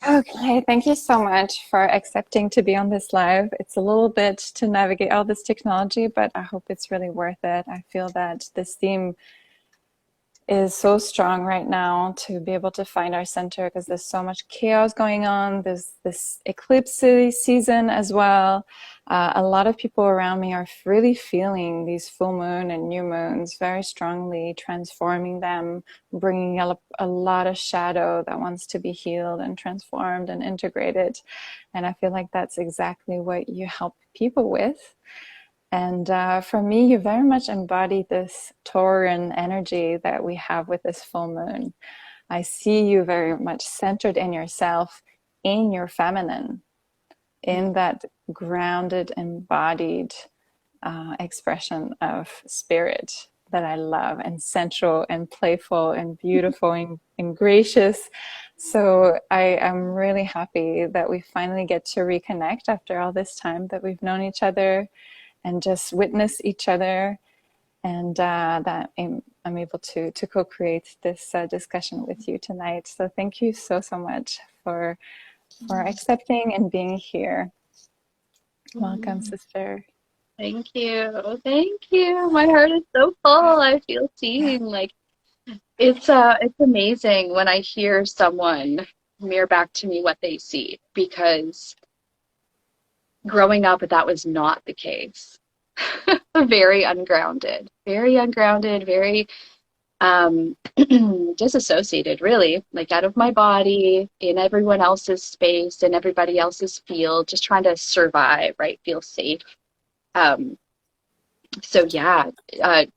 Okay, thank you so much for accepting to be on this live. It's a little bit to navigate all this technology, but I hope it's really worth it. I feel that this theme is so strong right now to be able to find our center, because there's so much chaos going on. There's this eclipse season as well. A lot of people around me are really feeling these full moon and new moons very strongly, transforming them, bringing a lot of shadow that wants to be healed and transformed and integrated. And I feel like that's exactly what you help people with. And for me, you very much embody this Tauran energy that we have with this full moon. I see you very much centered in yourself, in your feminine, in that grounded, embodied expression of spirit that I love, and sensual and playful and beautiful and gracious. So I am really happy that we finally get to reconnect after all this time that we've known each other and just witness each other, and that I'm able to co-create this discussion with you tonight. So thank you so much for accepting and being here. Welcome, sister. Thank you. Thank you. My heart is so full. I feel seen. Like it's amazing when I hear someone mirror back to me what they see, because growing up that was not the case. Very ungrounded, very disassociated, really, like out of my body, in everyone else's space, in everybody else's field, just trying to survive, right? Feel safe. So yeah,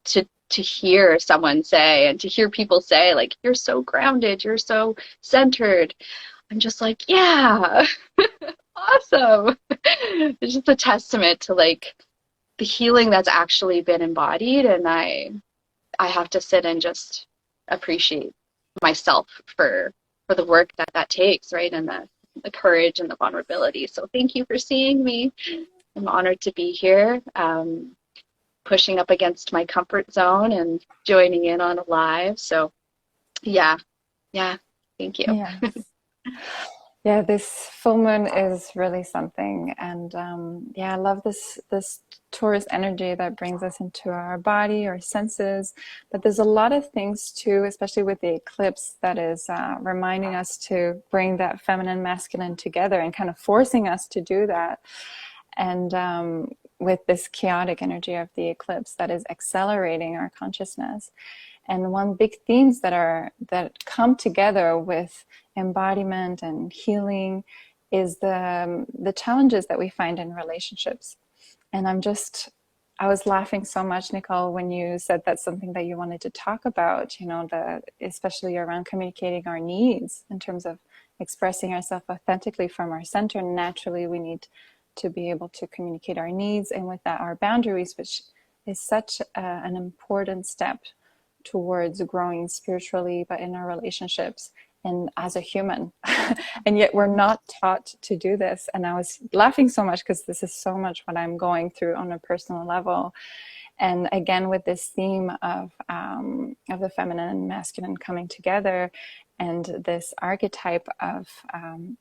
to hear someone say, and to hear people say, like, you're so grounded, you're so centered, I'm just like, yeah, awesome. It's just a testament to like the healing that's actually been embodied, and I have to sit and just appreciate myself for the work that takes, right? And the courage and the vulnerability. So thank you for seeing me. I'm honored to be here, pushing up against my comfort zone and joining in on a live. So yeah, thank you. Yes. Yeah, this full moon is really something, and I love this Taurus energy that brings us into our body, our senses. But there's a lot of things too, especially with the eclipse, that is reminding us to bring that feminine, masculine together, and kind of forcing us to do that. And with this chaotic energy of the eclipse, that is accelerating our consciousness. And one big themes that come together with embodiment and healing is the challenges that we find in relationships. And I was laughing so much, Nicole, when you said that's something that you wanted to talk about, especially around communicating our needs in terms of expressing ourselves authentically from our center. Naturally, we need to be able to communicate our needs, and with that, our boundaries, which is such an important step towards growing spiritually, but in our relationships and as a human. And yet we're not taught to do this. And I was laughing so much because this is so much what I'm going through on a personal level. And again, with this theme of the feminine and masculine coming together, and this archetype of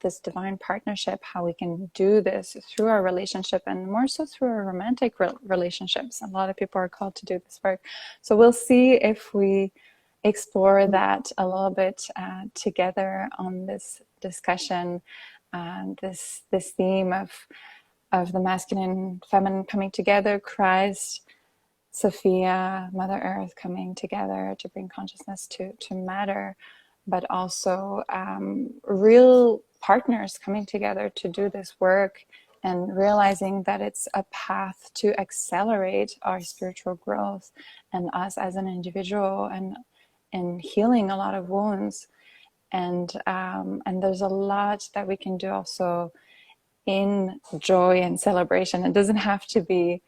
this divine partnership, how we can do this through our relationship, and more so through our romantic relationships. A lot of people are called to do this work. So we'll see if we explore that a little bit together on this discussion, this theme of the masculine, feminine coming together, Christ, Sophia, Mother Earth coming together to bring consciousness to matter, but also real partners coming together to do this work, and realizing that it's a path to accelerate our spiritual growth and us as an individual, and healing a lot of wounds. And there's a lot that we can do also in joy and celebration. It doesn't have to be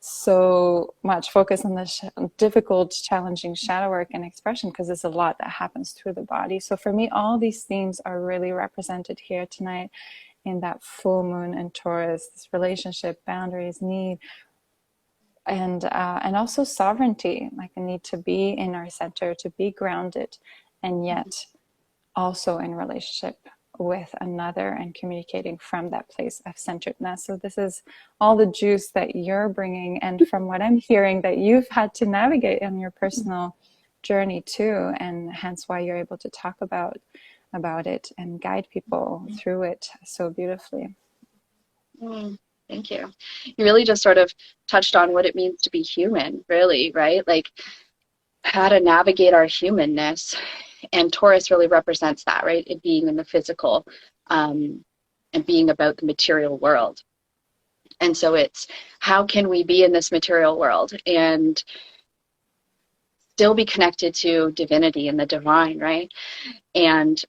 so much focus on the difficult, challenging shadow work and expression, because there's a lot that happens through the body. So for me, all these themes are really represented here tonight in that full moon in Taurus, this relationship, boundaries, need, and also sovereignty, like a need to be in our center, to be grounded, and yet also in relationship with another and communicating from that place of centeredness. So this is all the juice that you're bringing, and from what I'm hearing, that you've had to navigate in your personal journey too, and hence why you're able to talk about it and guide people through it so beautifully. Thank you. You really just sort of touched on what it means to be human, really, right? Like how to navigate our humanness. And Taurus really represents that, right? It being in the physical, and being about the material world. And so it's how can we be in this material world and still be connected to divinity and the divine, right? And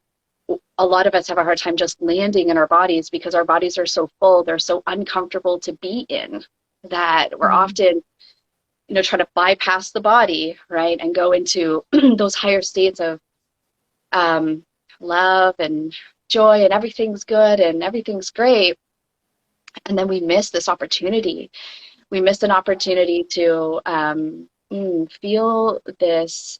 a lot of us have a hard time just landing in our bodies because our bodies are so full, they're so uncomfortable to be in, that we're often, trying to bypass the body, right? And go into those higher states of love and joy, and everything's good and everything's great. And then we miss this opportunity. We miss an opportunity to feel this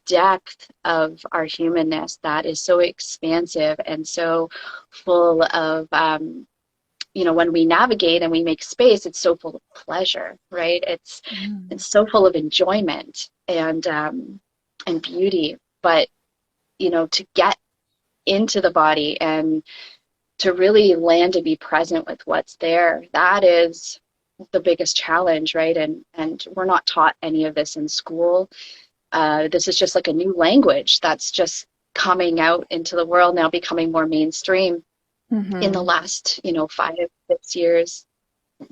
depth of our humanness that is so expansive and so full of, when we navigate and we make space, it's so full of pleasure, right? It's so full of enjoyment and beauty. But, to get into the body and to really land and be present with what's there, that is the biggest challenge, right? And we're not taught any of this in school. This is just like a new language that's just coming out into the world now, becoming more mainstream in the last, 5-6 years,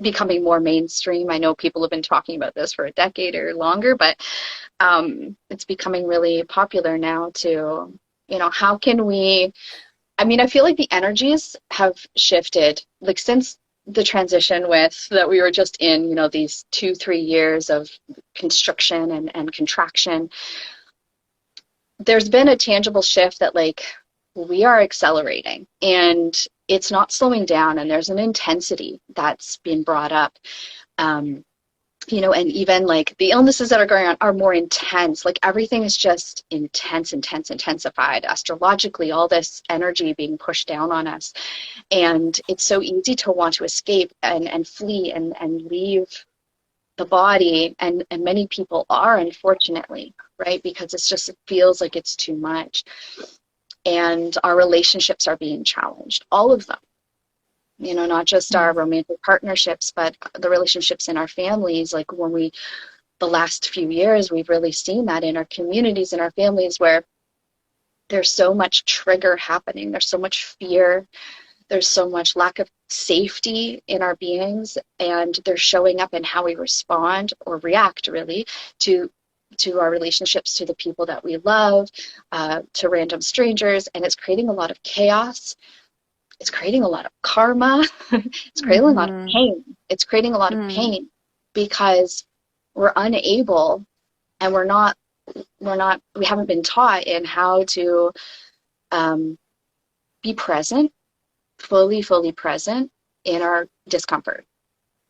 becoming more mainstream. I know people have been talking about this for a decade or longer, but it's becoming really popular now to, how can we, I feel like the energies have shifted, like since the transition that we were just in, these 2-3 years of constriction and contraction. There's been a tangible shift that like we are accelerating and it's not slowing down, and there's an intensity that's been brought up. And even like the illnesses that are going on are more intense. Like everything is just intensified. Astrologically, all this energy being pushed down on us. And it's so easy to want to escape and flee and leave the body. And many people are, unfortunately, right? Because it feels like it's too much. And our relationships are being challenged, all of them. Not just our romantic partnerships, but the relationships in our families. Like the last few years, we've really seen that in our communities, in our families, where there's so much trigger happening. There's so much fear. There's so much lack of safety in our beings, and they're showing up in how we respond or react, really, to our relationships, to the people that we love, to random strangers, and it's creating a lot of chaos. It's creating a lot of karma. It's creating a lot of pain. It's creating a lot of pain because we're unable, and we haven't been taught in how to be present, fully present in our discomfort,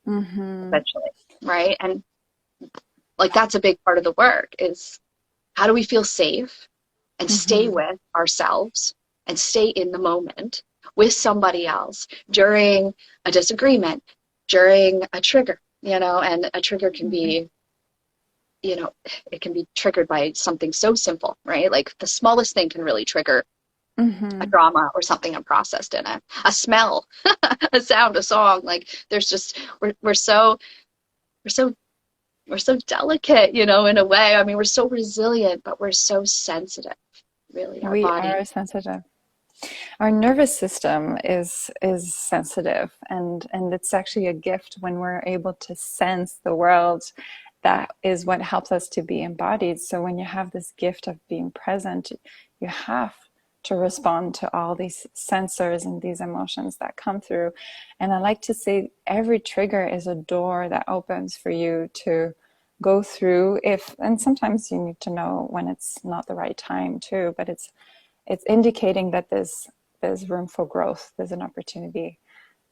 essentially, right? And like that's a big part of the work is how do we feel safe and stay with ourselves and stay in the moment with somebody else during a disagreement, during a trigger, and a trigger can be, it can be triggered by something so simple, right? Like the smallest thing can really trigger a drama or something unprocessed in it, a smell, a sound, a song. Like there's just, we're so delicate, in a way. We're so resilient, but we're so sensitive, really. Our body. We are sensitive. Our nervous system is sensitive, and it's actually a gift when we're able to sense the world. That is what helps us to be embodied. So when you have this gift of being present, you have to respond to all these sensors and these emotions that come through. And I like to say every trigger is a door that opens for you to go through, and sometimes you need to know when it's not the right time too, but it's indicating that there's room for growth. There's an opportunity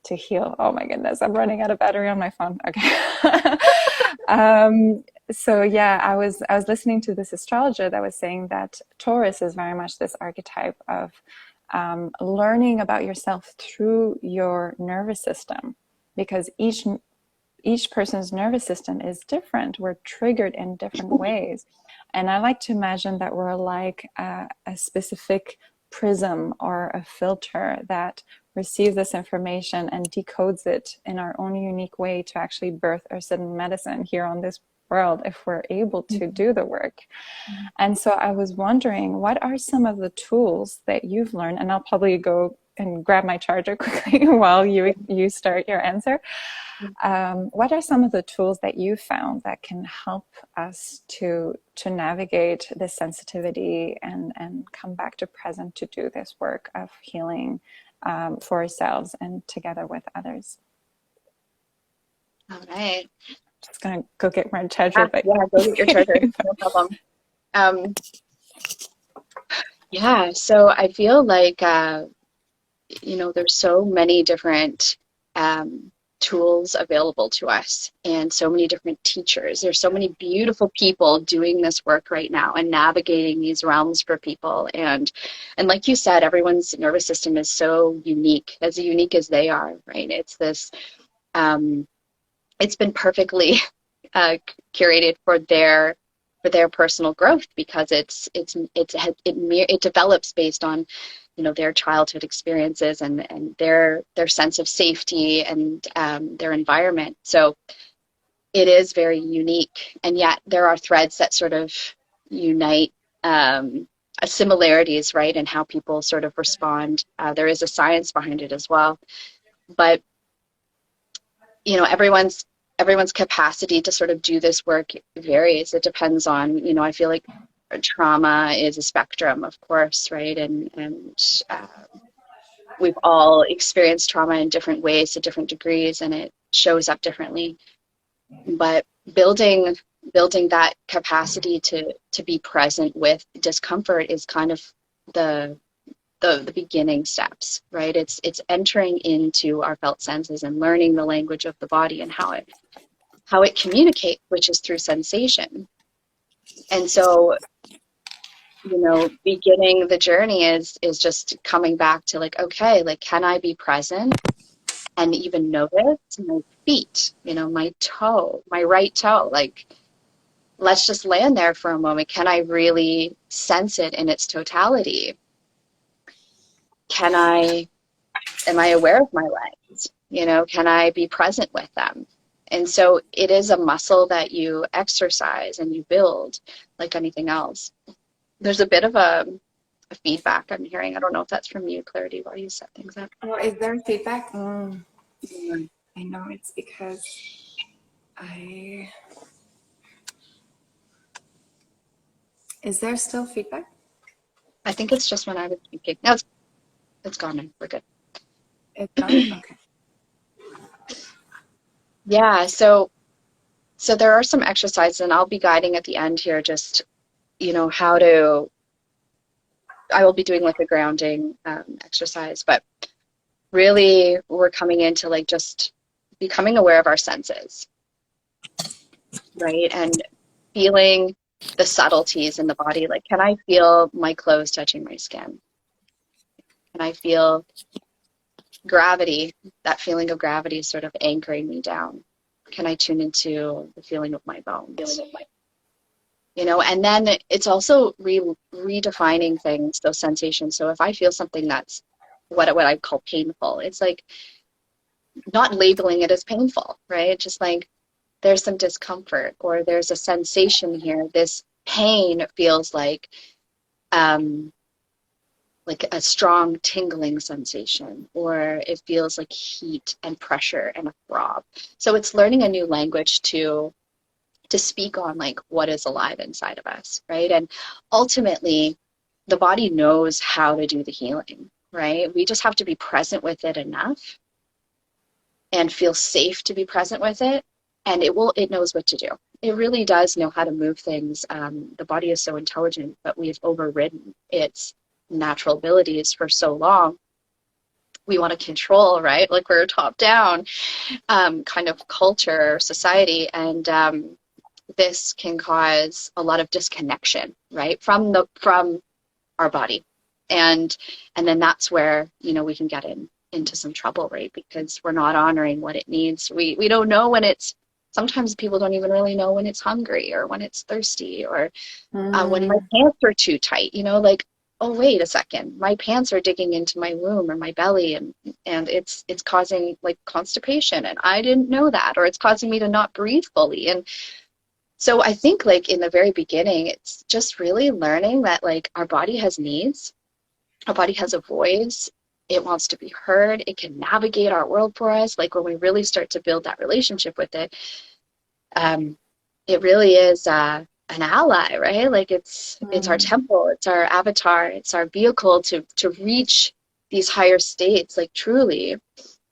to heal. Oh my goodness, I'm running out of battery on my phone. Okay. So yeah, I was listening to this astrologer that was saying that Taurus is very much this archetype of learning about yourself through your nervous system, because each person's nervous system is different. We're triggered in different ways. And I like to imagine that we're like a specific prism or a filter that receives this information and decodes it in our own unique way to actually birth our certain medicine here on this world if we're able to do the work. And so I was wondering, what are some of the tools that you've learned? And I'll probably go and grab my charger quickly while you start your answer. What are some of the tools that you found that can help us to navigate this sensitivity and come back to present to do this work of healing for ourselves and together with others? All right. Just gonna go get my charger. But yeah, go get your charger. No problem. Yeah, so I feel like there's so many different tools available to us and so many different teachers. There's so many beautiful people doing this work right now and navigating these realms for people. And like you said, everyone's nervous system is so unique as they are, right? It's this, it's been perfectly curated for their personal growth, because it develops based on their childhood experiences and their sense of safety and their environment. So it is very unique, and yet there are threads that sort of unite, similarities, right, in how people sort of respond. There is a science behind it as well, but everyone's capacity to sort of do this work varies. It depends on, I feel like trauma is a spectrum, of course, right? And we've all experienced trauma in different ways to different degrees, and it shows up differently. But building that capacity to be present with discomfort is kind of the beginning steps, right? It's entering into our felt senses and learning the language of the body and how it communicates, which is through sensation. And so, beginning the journey is just coming back to like, okay, like, can I be present and even notice my feet, my toe, my right toe, like, let's just land there for a moment. Can I really sense it in its totality? Am I aware of my legs? Can I be present with them? And so it is a muscle that you exercise and you build like anything else. There's a bit of a feedback I'm hearing. I don't know if that's from you, Clarity, while you set things up. Oh, is there feedback? I know it's because Is there still feedback? I think it's just when I was speaking. No, it's gone now. We're good. It's gone? Okay. Yeah, so there are some exercises, and I'll be guiding at the end here, just, I will be doing like a grounding exercise, but really we're coming into like just becoming aware of our senses, right? And feeling the subtleties in the body. Like, can I feel my clothes touching my skin? Can I feel gravity, that feeling of gravity sort of anchoring me down? Can I tune into the feeling of my bones? And then it's also redefining things, those sensations. So if I feel something that's what I call painful, it's like not labeling it as painful, right? Just like, there's some discomfort, or there's a sensation here. This pain feels like a strong tingling sensation, or it feels like heat and pressure and a throb. So it's learning a new language to speak on like what is alive inside of us, right? And ultimately, the body knows how to do the healing, right? We just have to be present with it enough and feel safe to be present with it, and it knows what to do. It really does know how to move things. The body is so intelligent, but we've overridden its natural abilities for so long we want to control, right? Like we're a top down kind of culture or society. And this can cause a lot of disconnection, right? From our body. And then that's where, we can get into some trouble, right? Because we're not honoring what it needs. We don't know when it's, sometimes people don't even really know when it's hungry or when it's thirsty or when my pants are too tight, like, oh, wait a second, my pants are digging into my womb or my belly and it's causing like constipation and I didn't know that, or it's causing me to not breathe fully. And so I think like in the very beginning, it's just really learning that like our body has needs. Our body has a voice. It wants to be heard. It can navigate our world for us. Like when we really start to build that relationship with it, it really is an ally, right? Like it's our temple, it's our avatar, it's our vehicle to reach these higher states, like truly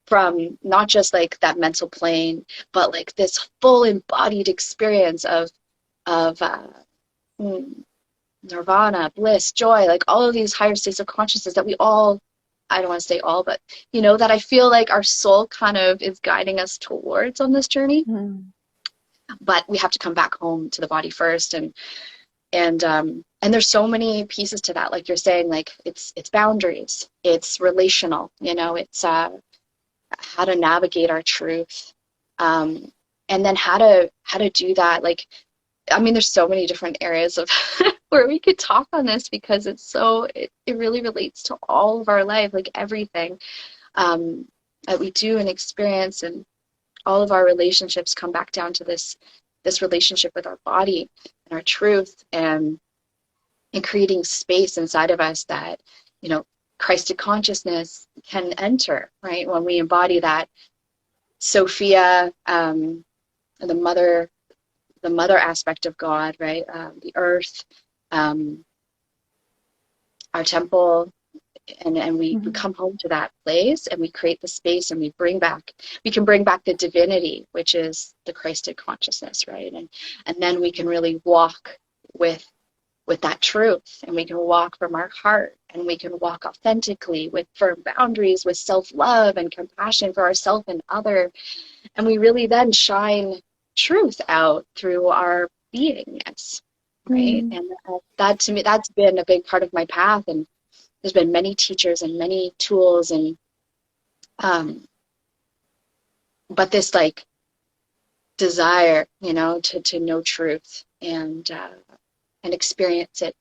from not just like that mental plane, but like this full embodied experience of nirvana, bliss, joy, like all of these higher states of consciousness that we all, I don't want to say all, but that I feel like our soul kind of is guiding us towards on this journey. But we have to come back home to the body first, and there's so many pieces to that, like you're saying, like it's boundaries, it's relational, it's how to navigate our truth, and then how to do that. Like, I mean, there's so many different areas of where we could talk on this, because it really relates to all of our life, like everything that we do and experience, and all of our relationships come back down to this relationship with our body and our truth, and creating space inside of us that, Christed consciousness can enter, right? When we embody that Sophia, the mother aspect of God, right? The earth, our temple, and we come home to that place, and we create the space, and we can bring back the divinity, which is the Christed consciousness, right? And then we can really walk with that truth, and we can walk from our heart, and we can walk authentically with firm boundaries, with self-love and compassion for ourselves and other. And we really then shine truth out through our beingness, right? And that, to me, that's been a big part of my path. And there's been many teachers and many tools, and but this like desire, to know truth and experience it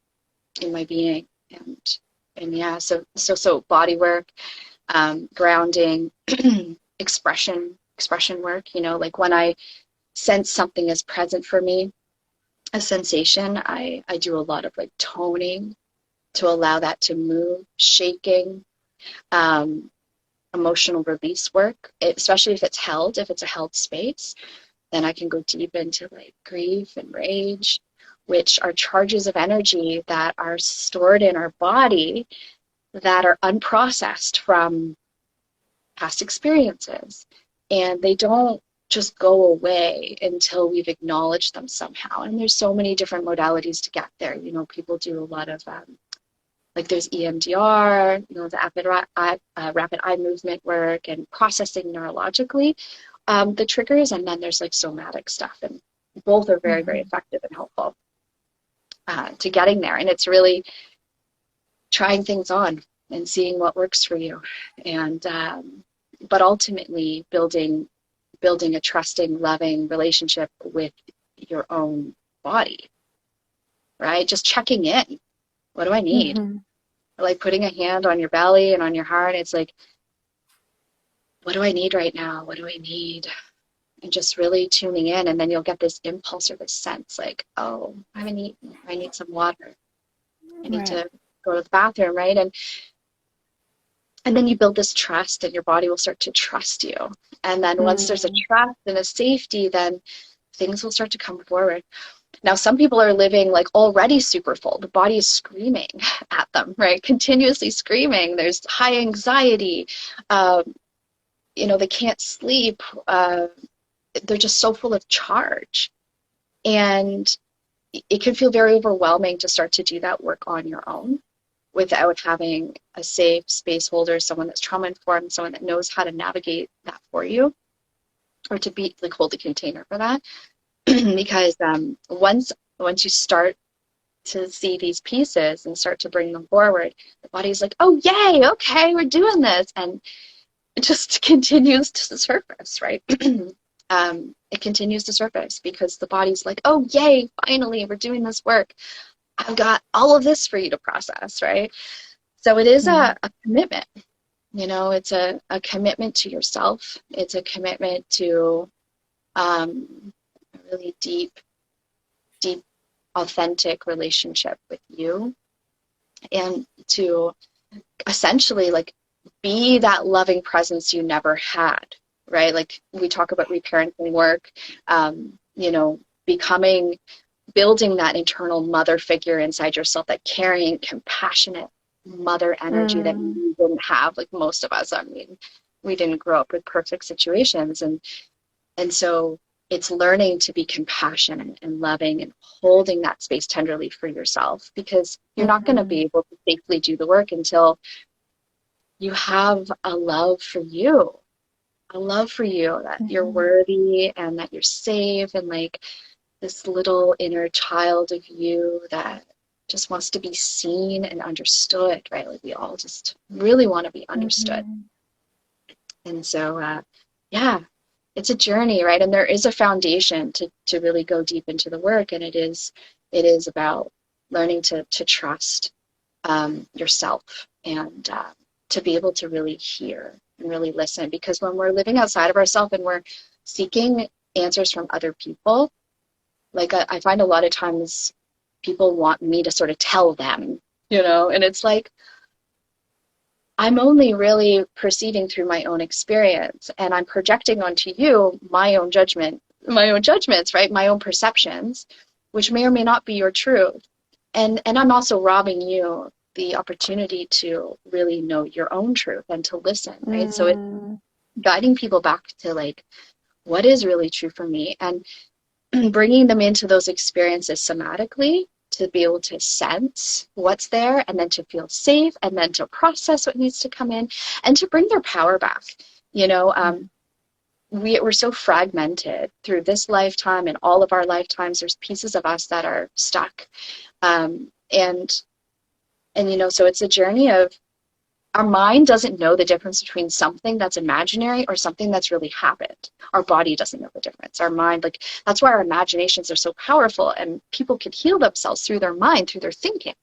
in my being, and yeah, so body work, grounding, expression work, like when I sense something is present for me, a sensation, I do a lot of like toning to allow that to move, shaking, emotional release work, especially if it's a held space. Then I can go deep into like grief and rage, which are charges of energy that are stored in our body that are unprocessed from past experiences. And they don't just go away until we've acknowledged them somehow. And there's so many different modalities to get there. People do a lot of like there's EMDR, the rapid eye movement work, and processing neurologically the triggers. And then there's like somatic stuff, and both are very, very effective and helpful to getting there. And it's really trying things on and seeing what works for you, and but ultimately building a trusting, loving relationship with your own body, right? Just checking in. What do I need? Like putting a hand on your belly and on your heart. It's like, what do I need right now? What do I need? And just really tuning in, and then you'll get this impulse or this sense like, oh, I haven't eaten. I need some water. I need to go to the bathroom, right? And then you build this trust, and your body will start to trust you. And then once there's a trust and a safety, then things will start to come forward. Now, some people are living like already super full. The body is screaming at them, right? Continuously screaming. There's high anxiety. They can't sleep. They're just so full of charge. And it can feel very overwhelming to start to do that work on your own. without having a safe space holder, someone that's trauma informed, someone that knows how to navigate that for you, or to be like hold the container for that. Because once you start to see these pieces and start to bring them forward, the body's like, oh yay, okay, we're doing this, and it just continues to surface, right? It continues to surface because the body's like, oh yay, finally we're doing this work. I've got all of this for you to process, right? So it is a commitment. It's a commitment to yourself. It's a commitment to a really deep, authentic relationship with you, and to essentially like be that loving presence you never had, right? Like we talk about reparenting work, building that internal mother figure inside yourself, that caring, compassionate mother energy that you didn't have, like most of us. I mean, we didn't grow up with perfect situations, and so it's learning to be compassionate and loving and holding that space tenderly for yourself, because you're not going to be able to safely do the work until you have a love for you, that you're worthy and that you're safe, and like this little inner child of you that just wants to be seen and understood, right? Like we all just really want to be understood. And so, it's a journey, right? And there is a foundation to really go deep into the work. And it is about learning to trust yourself, and to be able to really hear and really listen. Because when we're living outside of ourselves and we're seeking answers from other people, like I find a lot of times people want me to sort of tell them, and it's like, I'm only really perceiving through my own experience, and I'm projecting onto you my own judgments, right? My own perceptions, which may or may not be your truth. And I'm also robbing you the opportunity to really know your own truth and to listen, right? So it's guiding people back to like, what is really true for me, and bringing them into those experiences somatically, to be able to sense what's there, and then to feel safe, and then to process what needs to come in, and to bring their power back. We're so fragmented through this lifetime and all of our lifetimes. There's pieces of us that are stuck. So it's a journey of, our mind doesn't know the difference between something that's imaginary or something that's really happened. Our body doesn't know the difference. Our mind, like, that's why our imaginations are so powerful, and people can heal themselves through their mind, through their thinking,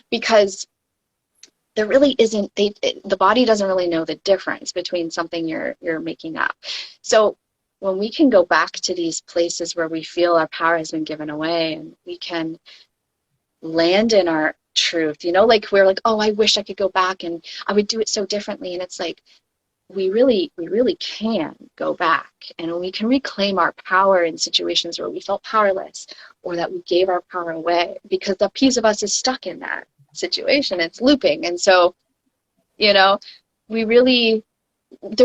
because there really isn't, the body doesn't really know the difference between something you're making up. So when we can go back to these places where we feel our power has been given away, and we can land in our truth, like we're like, oh, I wish I could go back and I would do it so differently. And it's like, we really can go back, and we can reclaim our power in situations where we felt powerless, or that we gave our power away, because the piece of us is stuck in that situation. It's looping. And so, there's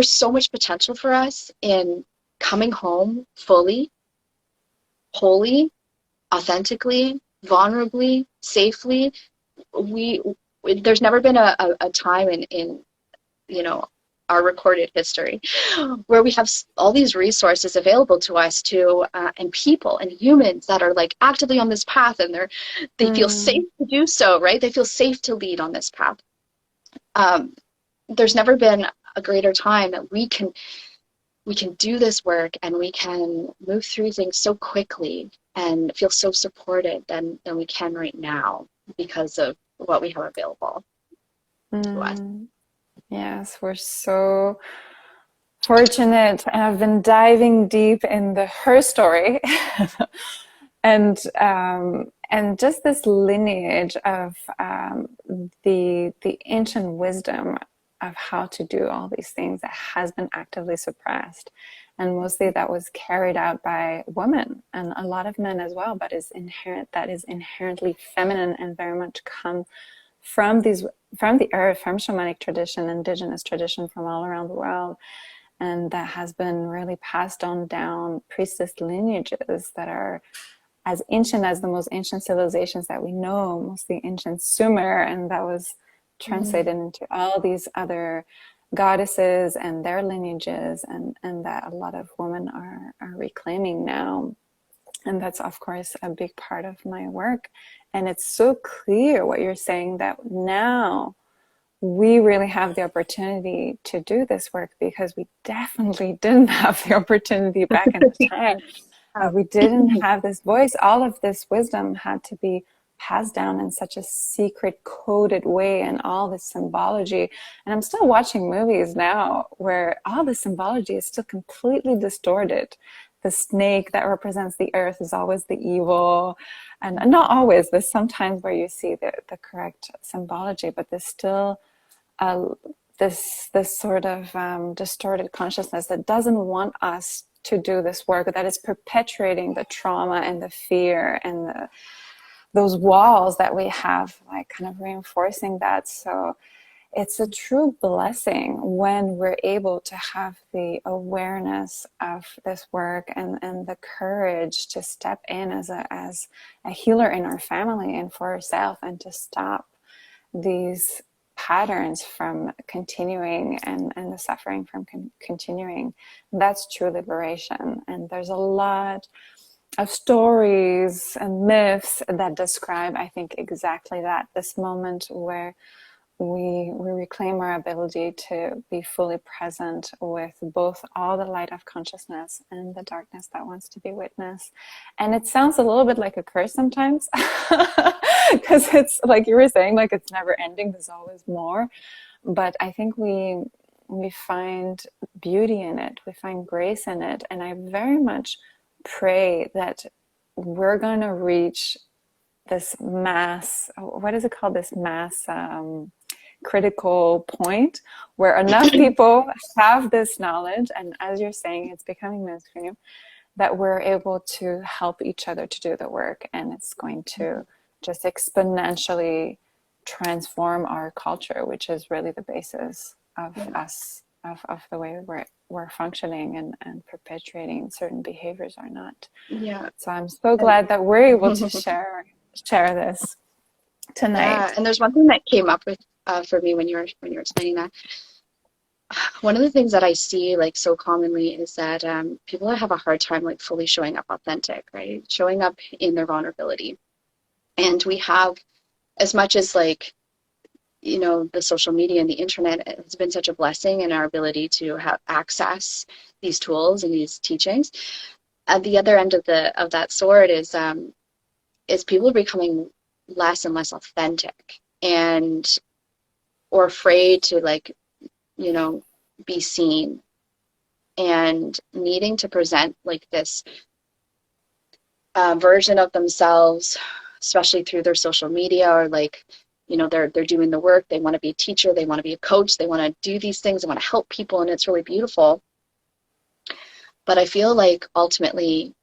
so much potential for us in coming home fully, wholly, authentically, vulnerably, safely. There's never been a time in our recorded history where we have all these resources available to us and people and humans that are like actively on this path, and they feel safe to do so, right? They feel safe to lead on this path. There's never been a greater time that we can do this work, and we can move through things so quickly and feel so supported than we can right now, because of what we have available to us. Yes, we're so fortunate, and I've been diving deep in her story, and just this lineage of the ancient wisdom of how to do all these things that has been actively suppressed, and mostly that was carried out by women and a lot of men as well, but is inherently feminine, and very much come from the earth, from shamanic tradition, indigenous tradition from all around the world. And that has been really passed on down priestess lineages that are as ancient as the most ancient civilizations that we know, mostly ancient Sumer, and that was Mm. translated into all these other goddesses and their lineages, and that a lot of women are reclaiming now. And that's, of course, a big part of my work. And it's so clear what you're saying, that now we really have the opportunity to do this work, because we definitely didn't have the opportunity back in the time. Oh. We didn't have this voice. All of this wisdom had to be passed down in such a secret, coded way, and all this symbology. And I'm still watching movies now where all the symbology is still completely distorted. The snake that represents the earth is always the evil. And not always, there's sometimes where you see the correct symbology, but there's still uh, this sort of distorted consciousness that doesn't want us to do this work, that is perpetuating the trauma and the fear and those walls that we have, like kind of reinforcing that. So it's a true blessing when we're able to have the awareness of this work, and the courage to step in as a healer in our family and for ourselves, and to stop these patterns from continuing, and the suffering from continuing. That's true liberation. And there's a lot of stories and myths that describe, I think, exactly that, this moment where we reclaim our ability to be fully present with both all the light of consciousness and the darkness that wants to be witnessed. And it sounds a little bit like a curse sometimes, because it's like you were saying, like it's never ending, there's always more. But I think we find beauty in it, we find grace in it. And I very much pray that we're going to reach this mass, what is it called, this mass critical point, where enough people have this knowledge, and as you're saying, it's becoming mainstream, that we're able to help each other to do the work, and it's going to just exponentially transform our culture, which is really the basis of us, of the way we're functioning and perpetuating certain behaviors or not. Yeah. So I'm so And glad that we're able to share this yeah, tonight. and there's one thing that came up with for me when you were explaining that. One of the things that I see like so commonly is that people have a hard time like fully showing up authentic, right? Showing up in their vulnerability. And we have, as much as like, you know, the social media and the internet has been such a blessing in our ability to have access these tools and these teachings. At the other end of that sword is people are becoming less and less authentic, and or afraid to like, you know, be seen, and needing to present like this version of themselves, especially through their social media, or like, you know, they're doing the work, they want to be a teacher, they want to be a coach, they want to do these things, they want to help people, and it's really beautiful. But I feel like ultimately,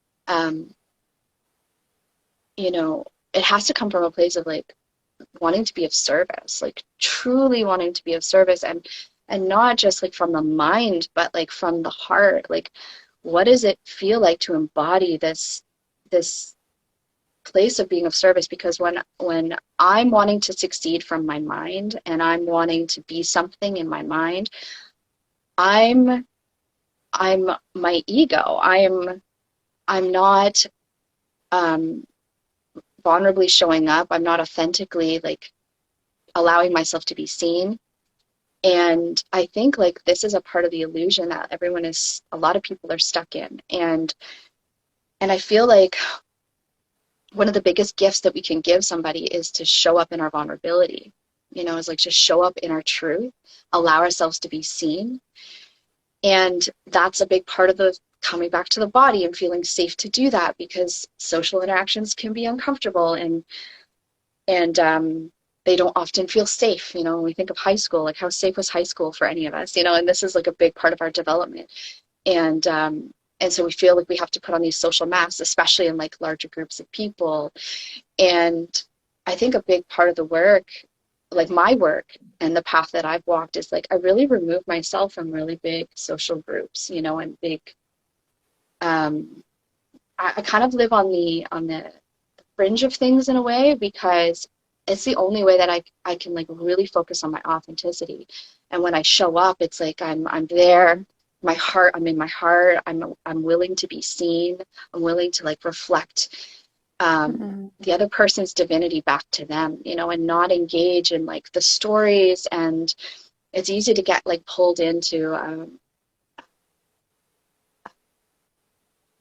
you know, it has to come from a place of like wanting to be of service, like truly wanting to be of service, and not just like from the mind, but like from the heart. Like, what does it feel like to embody this place of being of service? Because when I'm wanting to succeed from my mind, and I'm wanting to be something in my mind, I'm my ego. I'm not vulnerably showing up. I'm not authentically like allowing myself to be seen. And I think like this is a part of the illusion that a lot of people are stuck in. And I feel like one of the biggest gifts that we can give somebody is to show up in our vulnerability, you know, is like just show up in our truth, allow ourselves to be seen. And that's a big part of the coming back to the body and feeling safe to do that, because social interactions can be uncomfortable, and they don't often feel safe. You know, when we think of high school, like how safe was high school for any of us, you know, and this is like a big part of our development. And so we feel like we have to put on these social masks, especially in like larger groups of people. And I think a big part of the work, like my work and the path that I've walked, is like I really remove myself from really big social groups, you know, and big I kind of live on the fringe of things in a way, because it's the only way that I can like really focus on my authenticity. And when I show up, it's like I'm there, my heart, I'm in my heart, I'm willing to be seen, I'm willing to like reflect the other person's divinity back to them, you know, and not engage in like the stories. And it's easy to get like pulled into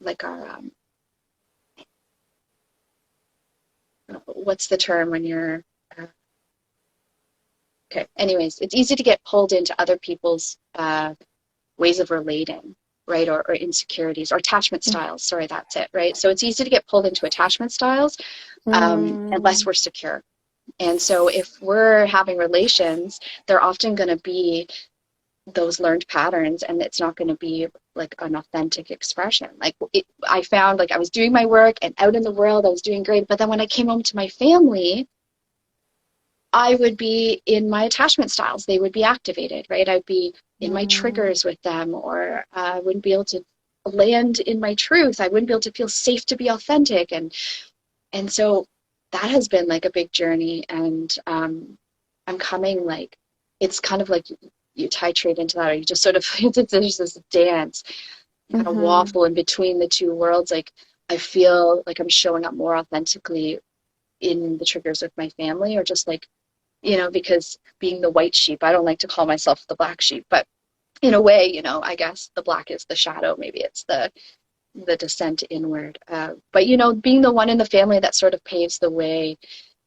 like our what's the term when you're okay, anyways, it's easy to get pulled into other people's ways of relating, right? Or insecurities or attachment styles. Sorry, that's it, right? So it's easy to get pulled into attachment styles unless we're secure. And so if we're having relations, they're often going to be those learned patterns, and it's not going to be like an authentic expression. Like I found like I was doing my work and out in the world, I was doing great. But then when I came home to my family, I would be in my attachment styles. They would be activated, right? I'd be in my triggers with them, or I wouldn't be able to land in my truth. I wouldn't be able to feel safe to be authentic. And so that has been like a big journey. And I'm coming like, it's kind of like you titrate into that, or you just sort of, there's this dance, you kind of waffle in between the two worlds. Like I feel like I'm showing up more authentically in the triggers with my family, or just like, you know, because being the white sheep, I don't like to call myself the black sheep, but in a way, you know, I guess the black is the shadow, maybe it's the descent inward. But, you know, being the one in the family that sort of paves the way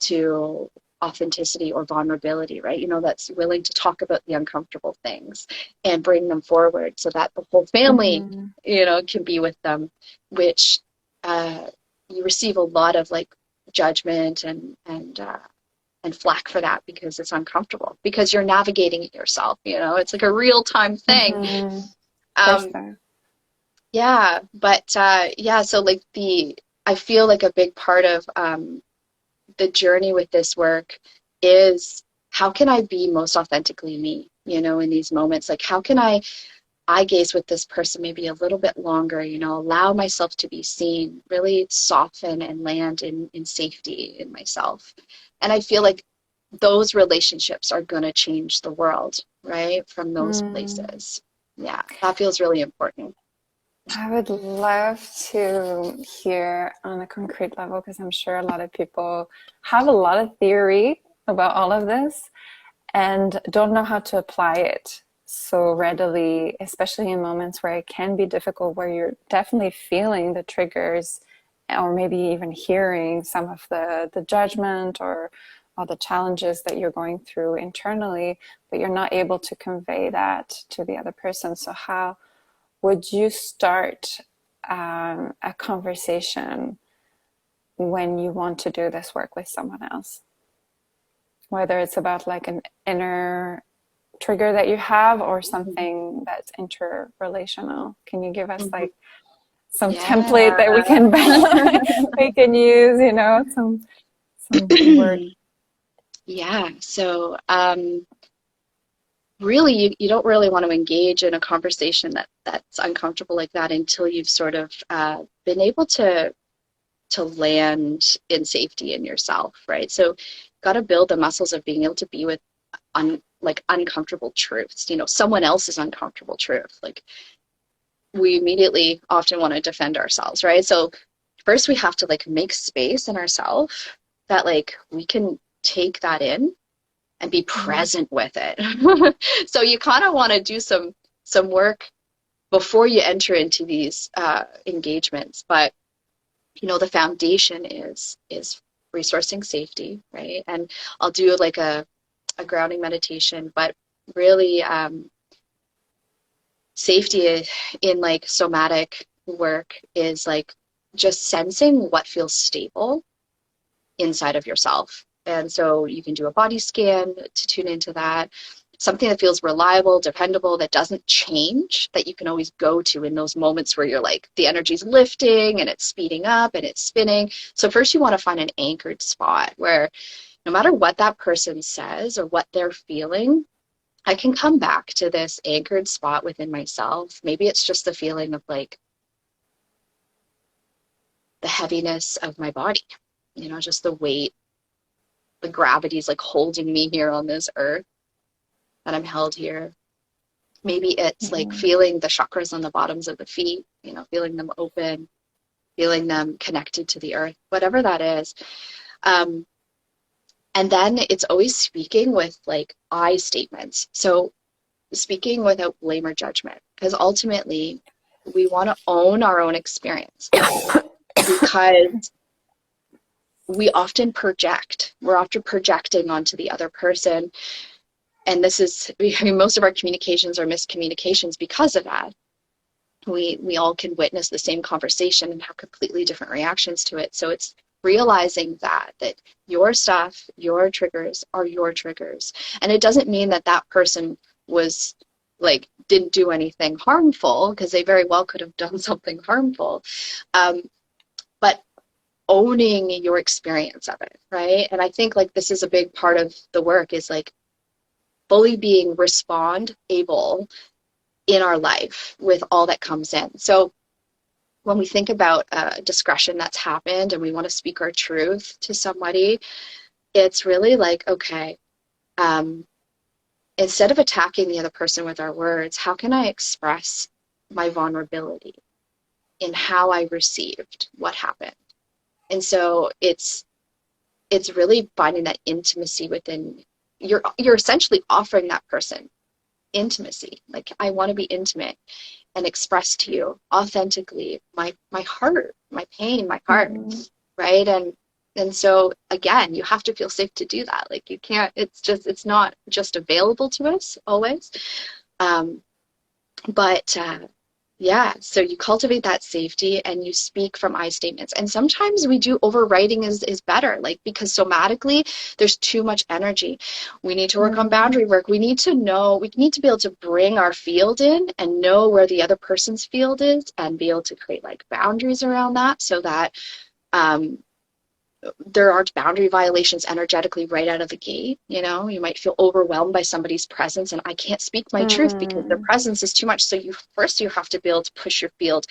to authenticity or vulnerability, right? You know, that's willing to talk about the uncomfortable things and bring them forward so that the whole family, you know, can be with them, which you receive a lot of like judgment and flack for that, because it's uncomfortable, because you're navigating it yourself, you know, it's like a real-time thing. Yeah, but yeah, so like I feel like a big part of the journey with this work is, how can I be most authentically me, you know, in these moments? Like, how can I gaze with this person maybe a little bit longer, you know, allow myself to be seen, really soften and land in safety in myself. And I feel like those relationships are going to change the world, right? From those places. Yeah, that feels really important. I would love to hear on a concrete level, because I'm sure a lot of people have a lot of theory about all of this and don't know how to apply it so readily, especially in moments where it can be difficult, where you're definitely feeling the triggers, or maybe even hearing some of the judgment or all the challenges that you're going through internally, but you're not able to convey that to the other person. So how would you start a conversation when you want to do this work with someone else? Whether it's about like an inner trigger that you have, or something that's interrelational. Can you give us like some template that we can we can use, you know, some word? Yeah, so really you don't really want to engage in a conversation that's uncomfortable like that until you've sort of been able to land in safety in yourself, right? So got to build the muscles of being able to be with like uncomfortable truths, you know, someone else's uncomfortable truth. Like, we immediately often want to defend ourselves, right? So first we have to like make space in ourselves that like we can take that in and be present with it. So you kind of want to do some work before you enter into these engagements. But you know, the foundation is resourcing safety, right? And I'll do like a grounding meditation, but really safety in like somatic work is like just sensing what feels stable inside of yourself. And so you can do a body scan to tune into that. Something that feels reliable, dependable, that doesn't change, that you can always go to in those moments where you're like, the energy's lifting and it's speeding up and it's spinning. So first you want to find an anchored spot where no matter what that person says or what they're feeling, I can come back to this anchored spot within myself. Maybe it's just the feeling of like the heaviness of my body, just the weight, the gravity is like holding me here on this earth, that I'm held here. Maybe it's like feeling the chakras on the bottoms of the feet, feeling them open, feeling them connected to the earth, whatever that is. And then it's always speaking with like I statements. So speaking without blame or judgment, because ultimately we want to own our own experience, because we often project. We're often projecting onto the other person. And this is, most of our communications are miscommunications because of that. We all can witness the same conversation and have completely different reactions to it. So it's realizing that your stuff, your triggers are your triggers. And it doesn't mean that that person was like, didn't do anything harmful, because they very well could have done something harmful. But owning your experience of it, right? And I think like this is a big part of the work, is like fully being respond able in our life with all that comes in. So when we think about a discretion that's happened and we want to speak our truth to somebody, it's really like, okay, instead of attacking the other person with our words, how can I express my vulnerability in how I received what happened? And so it's really finding that intimacy within. You're essentially offering that person intimacy. Like, I want to be intimate and express to you authentically my heart, my pain, my heart, right? And so again, you have to feel safe to do that. Like, you can't. It's not just available to us always, but yeah. So you cultivate that safety and you speak from I statements. And sometimes we do overwriting is better, like, because somatically there's too much energy. We need to work on boundary work. We need to be able to bring our field in and know where the other person's field is, and be able to create like boundaries around that, so that there aren't boundary violations energetically right out of the gate. You might feel overwhelmed by somebody's presence, and I can't speak my truth because their presence is too much. So you have to be able to push your field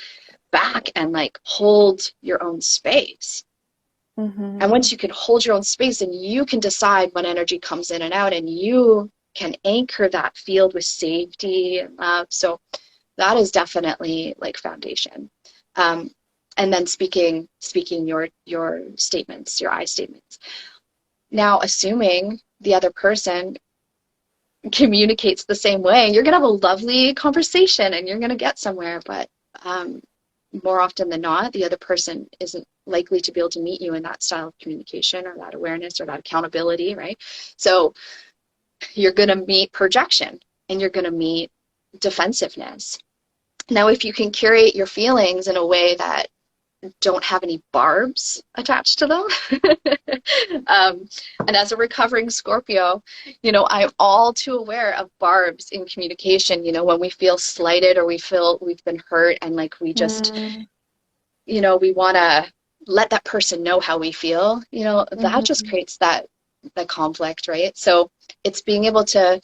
back and like hold your own space. And once you can hold your own space, then you can decide when energy comes in and out, and you can anchor that field with safety and love. So that is definitely like foundation. And then speaking your statements, your I statements. Now, assuming the other person communicates the same way, you're going to have a lovely conversation and you're going to get somewhere. But more often than not, the other person isn't likely to be able to meet you in that style of communication, or that awareness, or that accountability, right? So you're going to meet projection, and you're going to meet defensiveness. Now, if you can curate your feelings in a way that don't have any barbs attached to them. And as a recovering Scorpio, I'm all too aware of barbs in communication, when we feel slighted, or we feel we've been hurt, and like we just, we want to let that person know how we feel, that just creates that conflict, right? So it's being able to,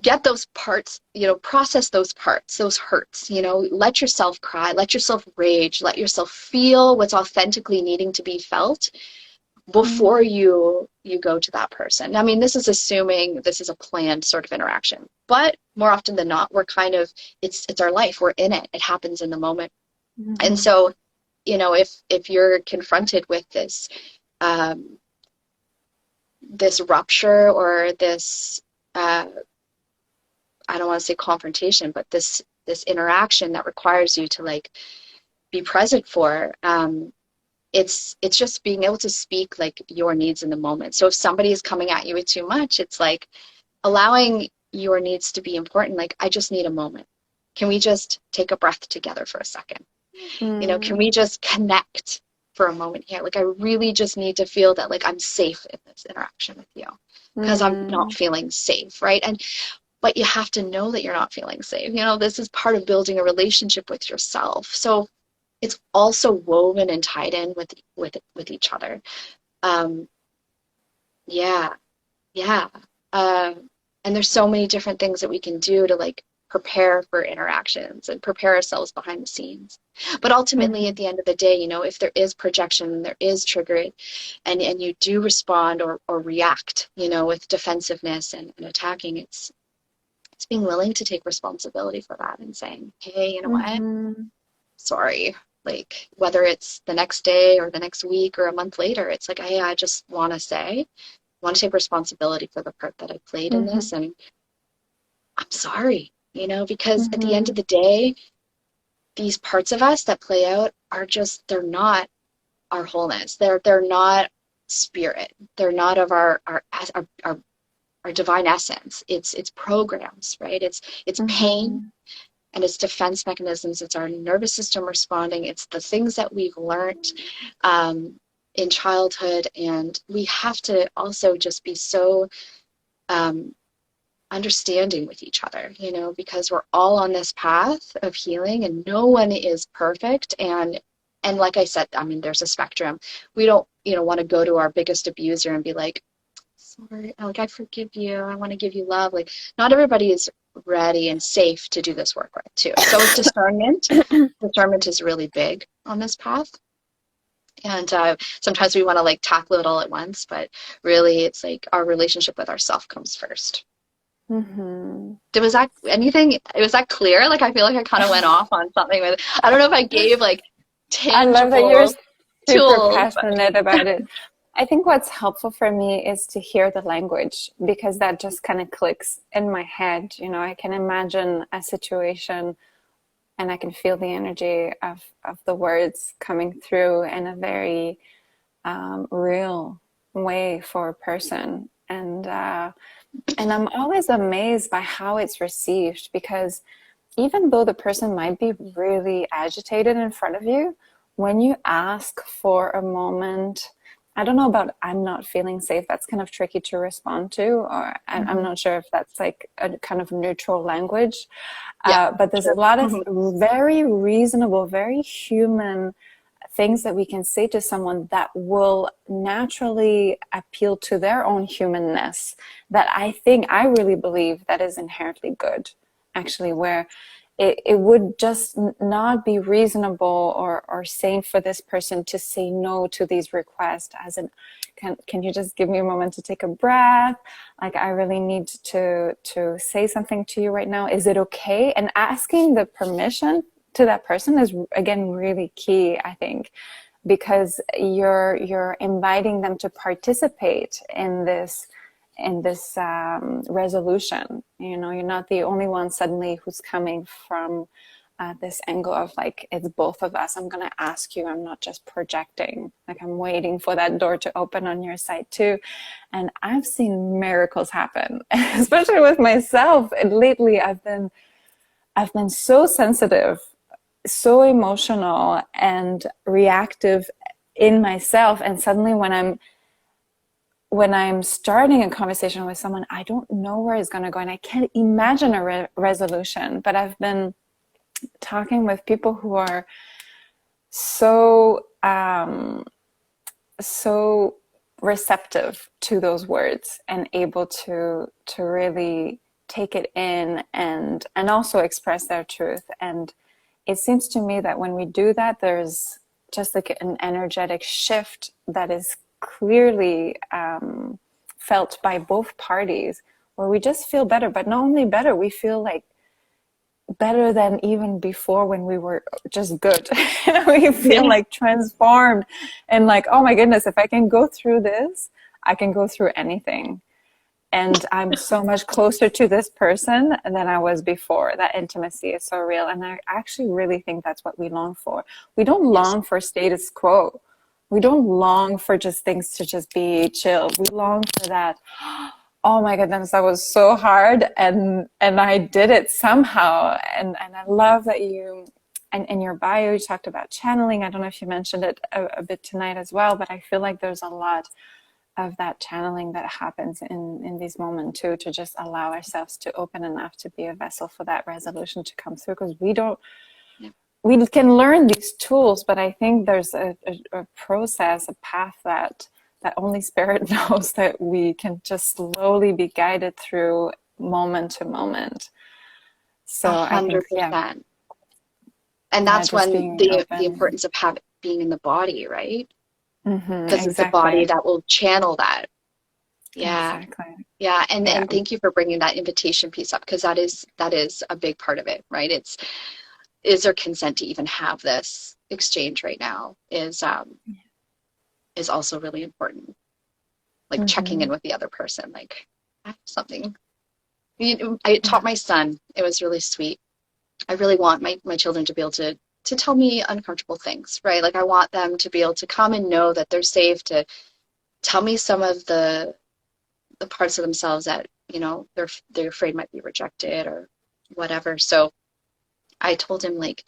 get those parts, process those parts, those hurts, let yourself cry, let yourself rage, let yourself feel what's authentically needing to be felt before you go to that person. I mean, this is assuming this is a planned sort of interaction, but more often than not, we're kind of, it's our life. We're in it. It happens in the moment. And so, if you're confronted with this, this rupture, or this, I don't want to say confrontation, but this interaction that requires you to like be present for, it's just being able to speak like your needs in the moment. So if somebody is coming at you with too much, it's like allowing your needs to be important. Like, I just need a moment. Can we just take a breath together for a second? Can we just connect for a moment here? Like, I really just need to feel that like I'm safe in this interaction with you, because I'm not feeling safe, right? But you have to know that you're not feeling safe. This is part of building a relationship with yourself. So it's also woven and tied in with each other. Yeah. And there's so many different things that we can do to like prepare for interactions and prepare ourselves behind the scenes. But ultimately, at Mhm. the end of the day, if there is projection, there is triggering, and you do respond or react, with defensiveness and attacking, it's being willing to take responsibility for that and saying, hey, you know what? Mhm. Sorry. Like, whether it's the next day or the next week or a month later, it's like, hey, I just want to take responsibility for the part that I played in this, Mhm. and I'm sorry, because at the end of Mhm. the day, these parts of us that play out are just, they're not our wholeness. They're not spirit. They're not of our divine essence. It's programs, right? It's pain Mhm. and it's defense mechanisms. It's our nervous system responding. It's the things that we've learned um, in childhood, and we have to also just be so um, understanding with each other, because we're all on this path of healing, and no one is perfect. And like I said, I mean, there's a spectrum. We don't, want to go to our biggest abuser and be like, sorry, like, I forgive you. I want to give you love. Like, not everybody is ready and safe to do this work with too. So it's discernment. Discernment is really big on this path. And sometimes we want to like tackle it all at once, but really it's like our relationship with ourself comes first. Mhm. Was that clear? Like, I feel like I kind of went off on something with, I don't know if I gave like I love that you're tangible super tools, but passionate about it. I think what's helpful for me is to hear the language because that just kind of clicks in my head. I can imagine a situation and I can feel the energy of the words coming through in a very real way for a person. And I'm always amazed by how it's received because even though the person might be really agitated in front of you, when you ask for a moment, I don't know about I'm not feeling safe, that's kind of tricky to respond to, or I'm Mhm. not sure if that's like a kind of neutral language. Yeah, But there's a true. lot of Mhm. very reasonable, very human things that we can say to someone that will naturally appeal to their own humanness that I really believe that is inherently good, actually, where it would just not be reasonable or sane for this person to say no to these requests as in can you just give me a moment to take a breath, like I really need to say something to you right now, is it okay? And asking the permission to that person is again really key, I think, because you're inviting them to participate in this resolution. You're not the only one suddenly who's coming from this angle of like it's both of us. I'm going to ask you. I'm not just projecting. Like I'm waiting for that door to open on your side too. And I've seen miracles happen, especially with myself. And lately, I've been so sensitive, so emotional and reactive in myself, and suddenly when I'm starting a conversation with someone, I don't know where it's going to go and I can't imagine a resolution. But I've been talking with people who are so receptive to those words and able to really take it in and also express their truth. And it seems to me that when we do that, there's just like an energetic shift that is clearly felt by both parties, where we just feel better. But not only better, we feel like better than even before when we were just good. We feel Yeah. like transformed and like, oh my goodness, if I can go through this, I can go through anything. And I'm so much closer to this person than I was before. That intimacy is so real. And I actually really think that's what we long for. We don't Yes. long for status quo. We don't long for just things to just be chill. We long for that. Oh my goodness, that was so hard, and I did it somehow. And I love that you, and in your bio you talked about channeling. I don't know if you mentioned it a bit tonight as well, but I feel like there's a lot of that channeling that happens in these moments too, to just allow ourselves to open enough to be a vessel for that resolution to come through, because Yeah. we can learn these tools, but I think there's a process, a path that only spirit knows, that we can just slowly be guided through moment to moment. So I think, yeah, 100%. And yeah, that's just when being the open. importance of having being in the body, right? Because it's the body Exactly. that will channel that. Yeah. Exactly. Yeah. Yeah. And thank you for bringing that invitation piece up, because that is a big part of it, right? It's, is there consent to even have this exchange right now is also really important. Like checking in Mm-hmm. with the other person, like I have something. I taught Yeah. my son. It was really sweet. I really want my children to be able to tell me uncomfortable things, right? Like I want them to be able to come and know that they're safe to tell me some of the parts of themselves that, they're afraid might be rejected or whatever. So I told him, like,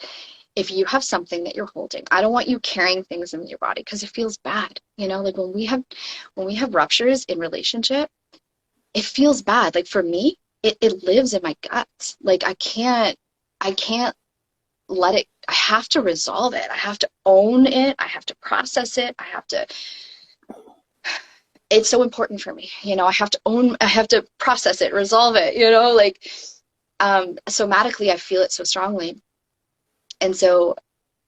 if you have something that you're holding, I don't want you carrying things in your body because it feels bad. Like when we have ruptures in relationship, it feels bad. Like for me, it lives in my guts. Like I can't let it, I have to resolve it. I have to own it. I have to process it. It's so important for me. I have to process it, resolve it, like, somatically, I feel it so strongly. And so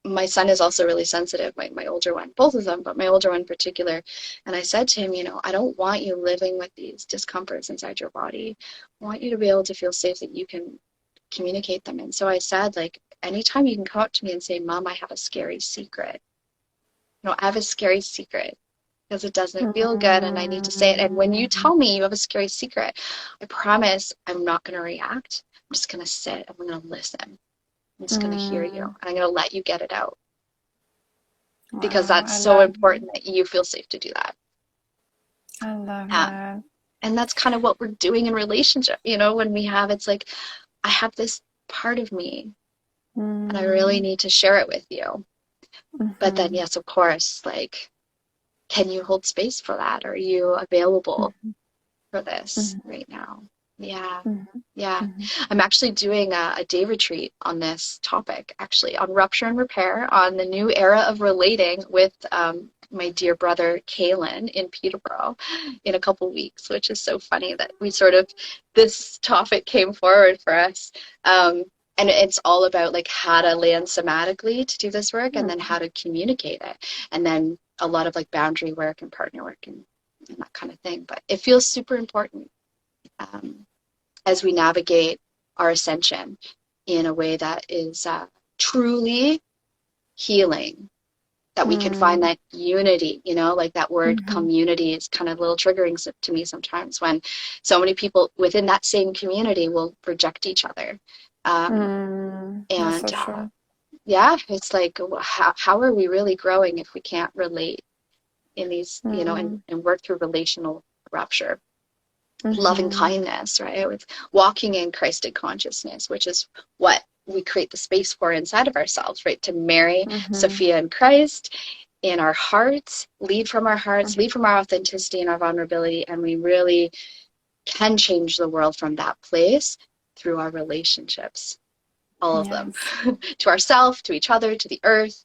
my son is also really sensitive, my older one, both of them, but my older one in particular. And I said to him, I don't want you living with these discomforts inside your body. I want you to be able to feel safe that you can communicate them. And so I said, like, anytime you can come up to me and say, Mom, I have a scary secret. I have a scary secret because it doesn't feel good and I need to say it. And when you Mm-hmm. tell me you have a scary secret, I promise I'm not going to react. I'm just going to sit. I'm going to listen. I'm just going to hear you. And I'm going to let you get it out, because Wow, that's I so love that. important that you feel safe to do that. I love Um, that. and that's kind of what we're doing in relationship. When we have, it's like, I have this part of me and I really Mm-hmm. need to share it with you. But then, yes, of course, like, can you hold space for that? Are you available Mm-hmm. for this Mm-hmm. right now? Yeah. Mm-hmm. Yeah. Mm-hmm. I'm actually doing a day retreat on this topic, actually, on rupture and repair, on the new era of relating with my dear brother Kalen in Peterborough in a couple weeks, which is so funny that this topic came forward for us. And it's all about like how to land somatically to do this work and then how to communicate it. And then a lot of like boundary work and partner work and that kind of thing. But it feels super important. Um, as we navigate our ascension in a way that is truly healing, that we can find Mm-hmm. that unity, like that word Mm-hmm. community is kind of a little triggering to me sometimes, when so many people within that same community will reject each other. Um, That's and so true. yeah, it's like, how are we really growing if we can't relate in these, Mm-hmm. and work through relational rupture? Loving Mm-hmm. kindness, right? With walking in Christed consciousness, which is what we create the space for inside of ourselves, right? To marry Mm-hmm. Sophia and Christ in our hearts, Mm-hmm. lead from our authenticity and our vulnerability, and we really can change the world from that place through our relationships, all of them, Yes. to ourselves, to each other, to the earth,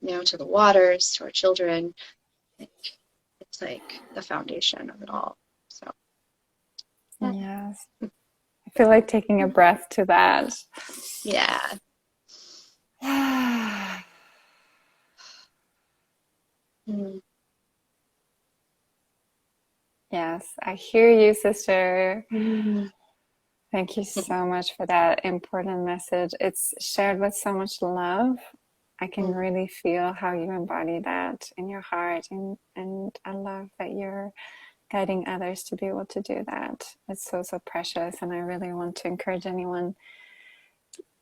to the waters, to our children. It's like the foundation of it all. So, yeah. Yes. I feel like taking a breath to that. Yeah. Mm. Yes, I hear you, sister. Mm. Thank you so much for that important message. It's shared with so much love. I can Mm. really feel how you embody that in your heart, and I love that you're guiding others to be able to do that. It's so, so precious, and I really want to encourage anyone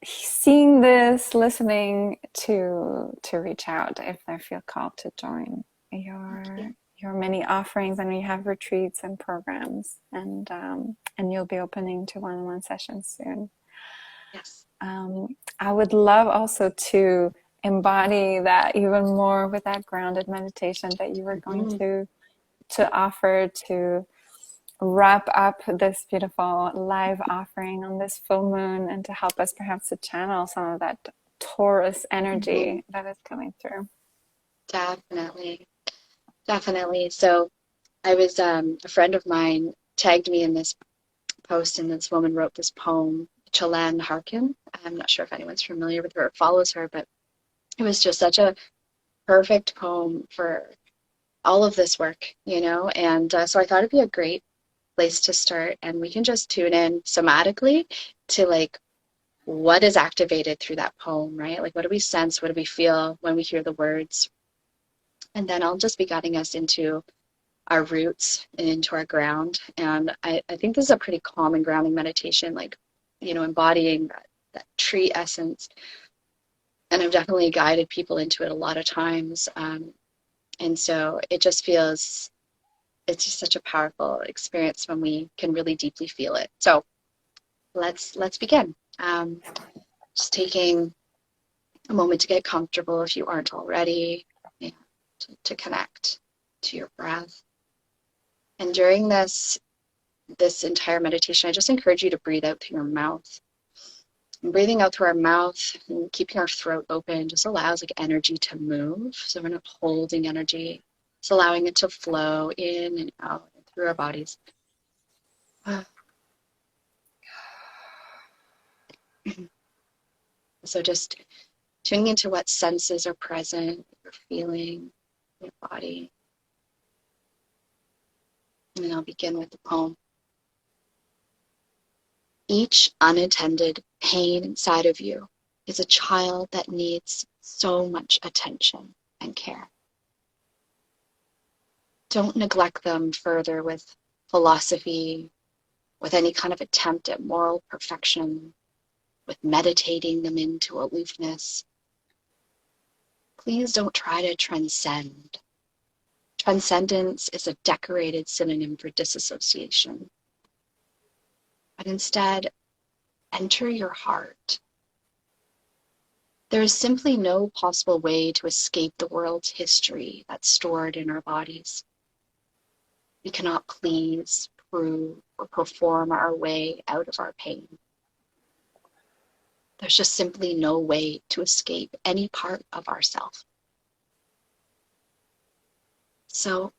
seeing this, listening, to reach out if they feel called to join your your many offerings. And we have retreats and programs, and you'll be opening to one-on-one sessions soon. Yes. I would love also to embody that even more with that grounded meditation that you were going Mm-hmm. to offer to wrap up this beautiful live offering on this full moon, and to help us perhaps to channel some of that Taurus Mm-hmm. energy that is coming through. Definitely. Definitely. So I was, a friend of mine tagged me in this post, and this woman wrote this poem. Chelan Harkin. I'm not sure if anyone's familiar with her or follows her, but it was just such a perfect poem for all of this work, you know? And so I thought it'd be a great place to start. And we can just tune in somatically to like what is activated through that poem, right? Like what do we sense? What do we feel when we hear the words? And then I'll just be guiding us into our roots and into our ground. And I think this is a pretty calm and grounding meditation, like, you know, embodying that tree essence. And I've definitely guided people into it a lot of times. And so it just feels, it's just such a powerful experience when we can really deeply feel it. So let's begin. Just taking a moment to get comfortable if you aren't already, and to connect to your breath. And during this entire meditation, I just encourage you to breathe out through your mouth. And breathing out through our mouth and keeping our throat open just allows like energy to move. So we're not holding energy, just allowing it to flow in and out and through our bodies. So just tuning into what senses are present, you're feeling, your body. And then I'll begin with the poem. Each unattended pain inside of you is a child that needs so much attention and care. Don't neglect them further with philosophy, with any kind of attempt at moral perfection, with meditating them into aloofness. Please don't try to transcend. Transcendence is a decorated synonym for disassociation. But instead, enter your heart. There is simply no possible way to escape the world's history that's stored in our bodies. We cannot please, prove, or perform our way out of our pain. There's just simply no way to escape any part of ourself. So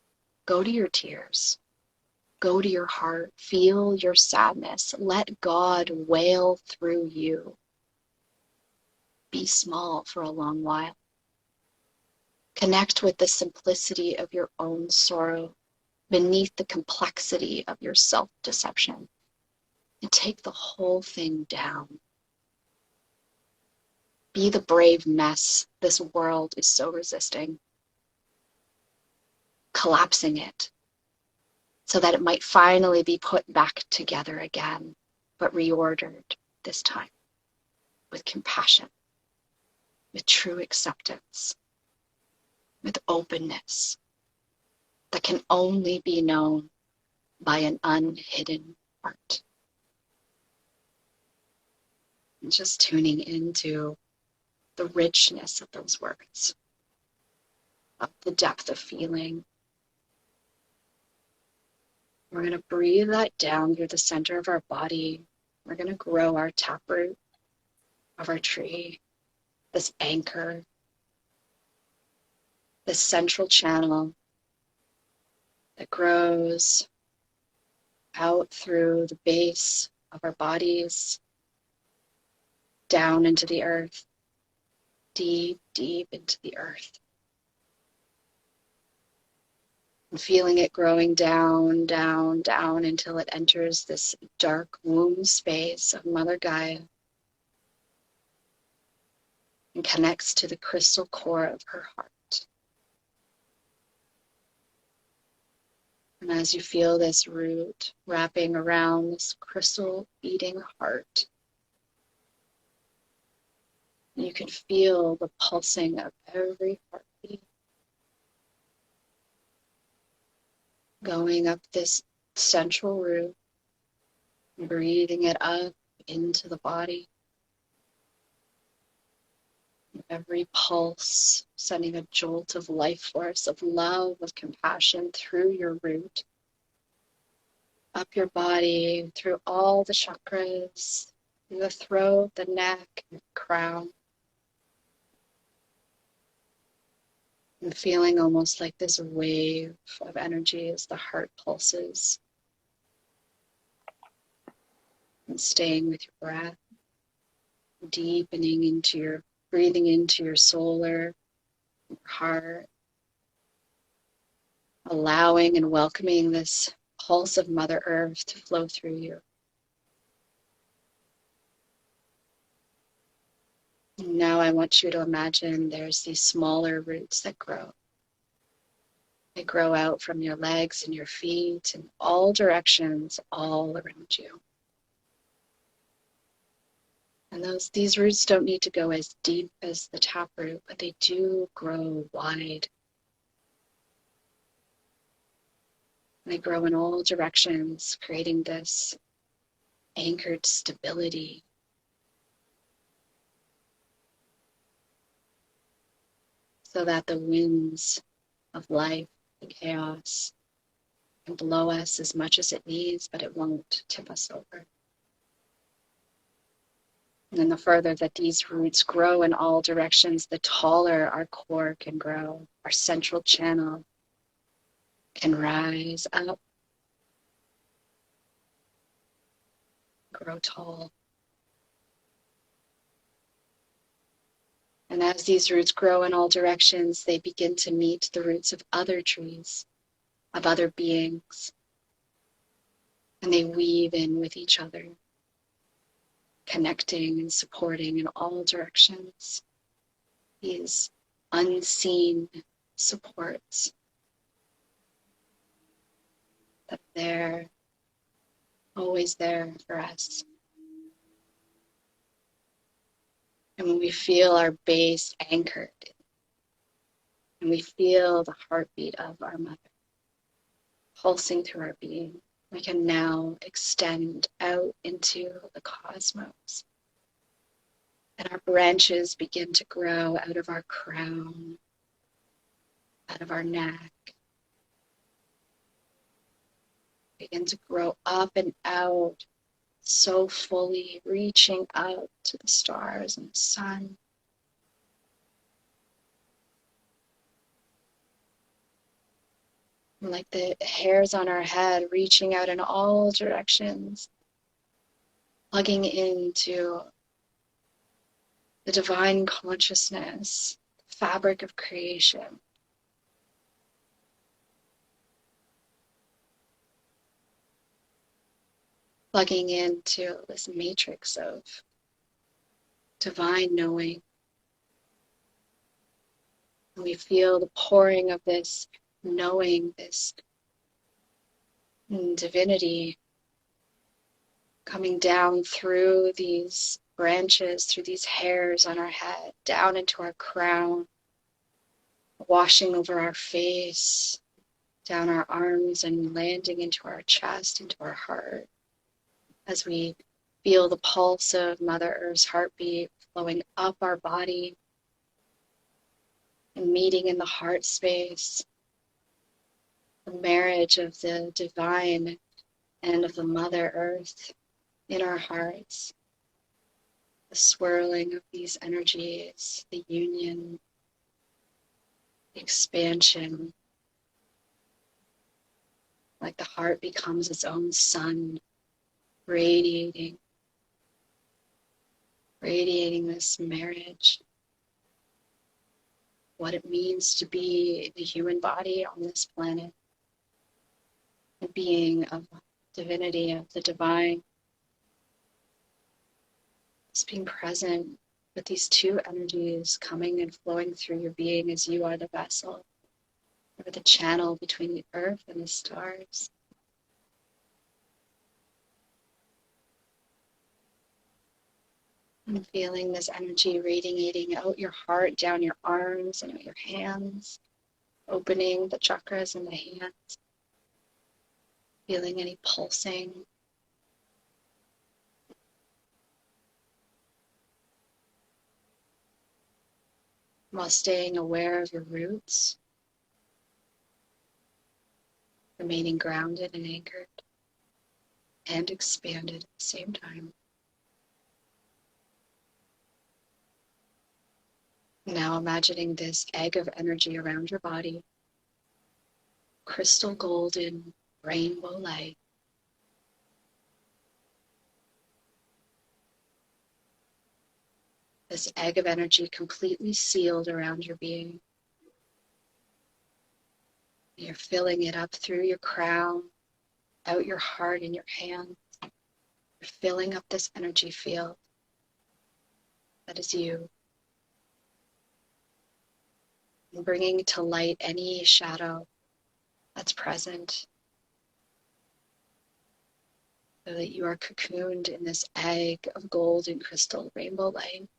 go to your tears. Go to your heart. Feel your sadness. Let God wail through you. Be small for a long while. Connect with the simplicity of your own sorrow beneath the complexity of your self-deception, and take the whole thing down. Be the brave mess this world is so resisting, collapsing it so that it might finally be put back together again, but reordered this time with compassion, with true acceptance, with openness that can only be known by an unhidden heart. And just tuning into the richness of those words, of the depth of feeling. We're going to breathe that down through the center of our body. We're going to grow our taproot of our tree, this anchor, this central channel that grows out through the base of our bodies, down into the earth, deep, deep into the earth. And feeling it growing down, down, down until it enters this dark womb space of Mother Gaia and connects to the crystal core of her heart. And as you feel this root wrapping around this crystal beating heart, you can feel the pulsing of every heartbeat going up this central root, breathing it up into the body. Every pulse sending a jolt of life force, of love, of compassion through your root, up your body, through all the chakras, through the throat, the neck, and the crown. And feeling almost like this wave of energy as the heart pulses. And staying with your breath. deepening into your, breathing into your solar, your heart, allowing and welcoming this pulse of Mother Earth to flow through you. And now I want you to imagine there's these smaller roots that grow. They grow out from your legs and your feet in all directions, all around you. And these roots don't need to go as deep as the taproot, but they do grow wide. They grow in all directions, creating this anchored stability. So that the winds of life, the chaos, can blow us as much as it needs, but it won't tip us over. And then the further that these roots grow in all directions, the taller our core can grow. Our central channel can rise up, grow tall. And as these roots grow in all directions, they begin to meet the roots of other trees, of other beings. And they weave in with each other, connecting and supporting in all directions. These unseen supports that are there, always there for us. And when we feel our base anchored, and we feel the heartbeat of our mother pulsing through our being, we can now extend out into the cosmos. And our branches begin to grow out of our crown, out of our neck, begin to grow up and out so fully, reaching out to the stars and the sun. And like the hairs on our head, reaching out in all directions, plugging into the divine consciousness, fabric of creation. Plugging into this matrix of divine knowing. And we feel the pouring of this knowing, this divinity coming down through these branches, through these hairs on our head, down into our crown, washing over our face, down our arms, and landing into our chest, into our heart, as we feel the pulse of Mother Earth's heartbeat flowing up our body and meeting in the heart space, the marriage of the divine and of the Mother Earth in our hearts, the swirling of these energies, the union, the expansion, like the heart becomes its own sun, radiating this marriage, what it means to be the human body on this planet, a being of divinity, of the divine. Just being present with these two energies coming and flowing through your being as you are the vessel, or the channel between the earth and the stars. And feeling this energy radiating out your heart, down your arms and out your hands, opening the chakras in the hands, feeling any pulsing. While staying aware of your roots, remaining grounded and anchored and expanded at the same time. Now imagining this egg of energy around your body, crystal golden rainbow light. this egg of energy completely sealed around your being. You're filling it up through your crown, out your heart and your hands. You're filling up this energy field that is you. And bringing to light any shadow that's present, so that you are cocooned in this egg of gold and crystal rainbow light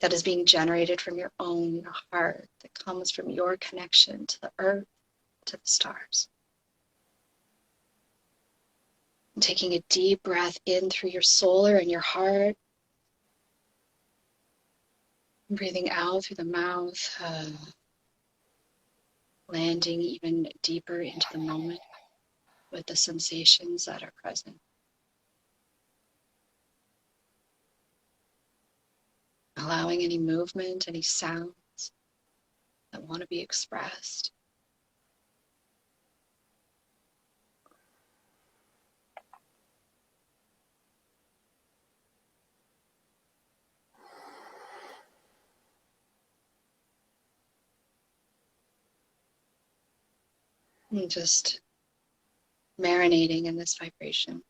that is being generated from your own heart, that comes from your connection to the earth, to the stars. And taking a deep breath in through your solar and your heart, and breathing out through the mouth, landing even deeper into the moment with the sensations that are present. Allowing any movement, any sounds that want to be expressed. And just marinating in this vibration.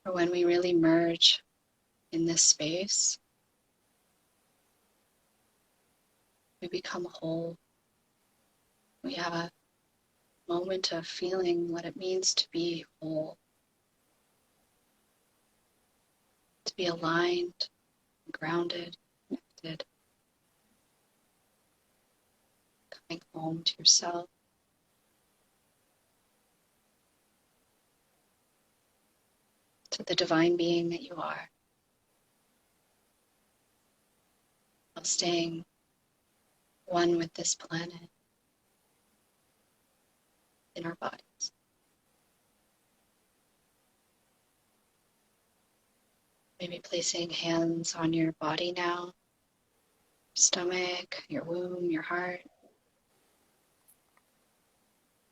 For when we really merge in this space, we become whole. We have a moment of feeling what it means to be whole, to be aligned, grounded, connected, coming home to yourself. To the divine being that you are, while staying one with this planet in our bodies. Maybe placing hands on your body now, your stomach, your womb, your heart.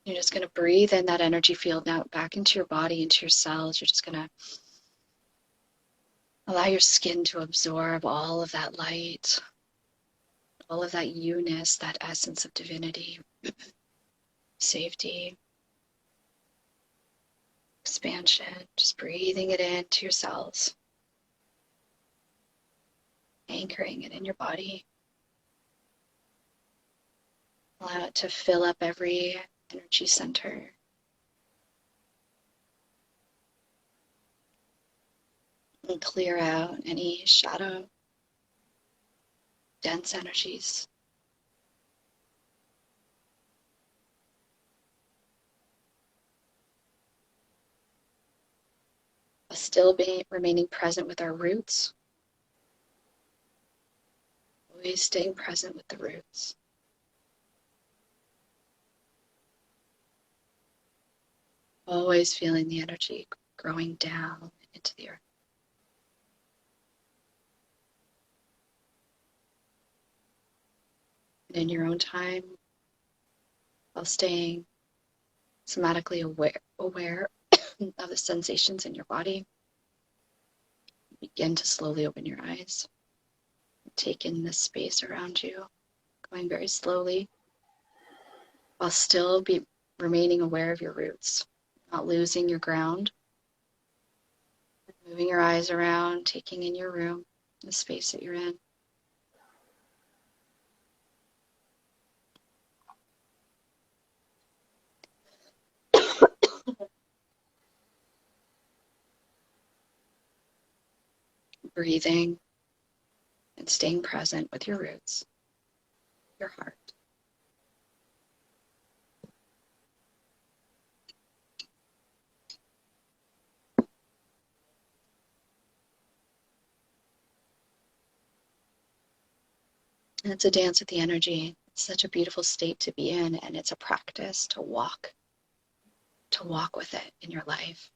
You're just going to breathe in that energy field now back into your body, into your cells. You're just going to allow your skin to absorb all of that light, all of that you-ness, that essence of divinity, safety, expansion. Just breathing it into your cells, anchoring it in your body. Allow it to fill up every energy center. And clear out any shadow, dense energies. While still remaining present with our roots. Always staying present with the roots. Always feeling the energy growing down into the earth. And in your own time, while staying somatically aware of the sensations in your body, begin to slowly open your eyes. Take in the space around you, going very slowly, while still remaining aware of your roots, not losing your ground. Moving your eyes around, taking in your room, the space that you're in. Breathing and staying present with your roots, your heart. And it's a dance with the energy. It's such a beautiful state to be in, and it's a practice to walk with it in your life.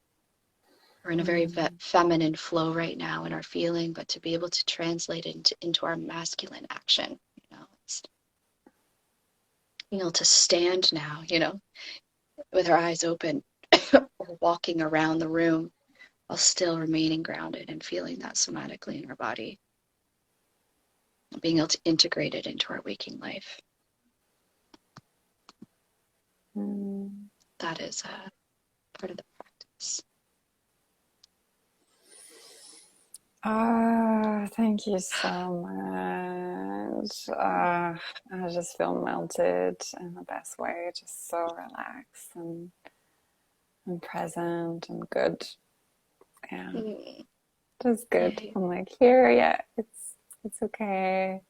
We're in a very feminine flow right now in our feeling, but to be able to translate it into our masculine action, being able to stand now, with our eyes open or walking around the room while still remaining grounded and feeling that somatically in our body, being able to integrate it into our waking life. That is part of the practice. Oh, thank you so much. I just feel melted in the best way, just so relaxed and present and good. Yeah, just good. Yay. I'm like, here, yeah, it's okay.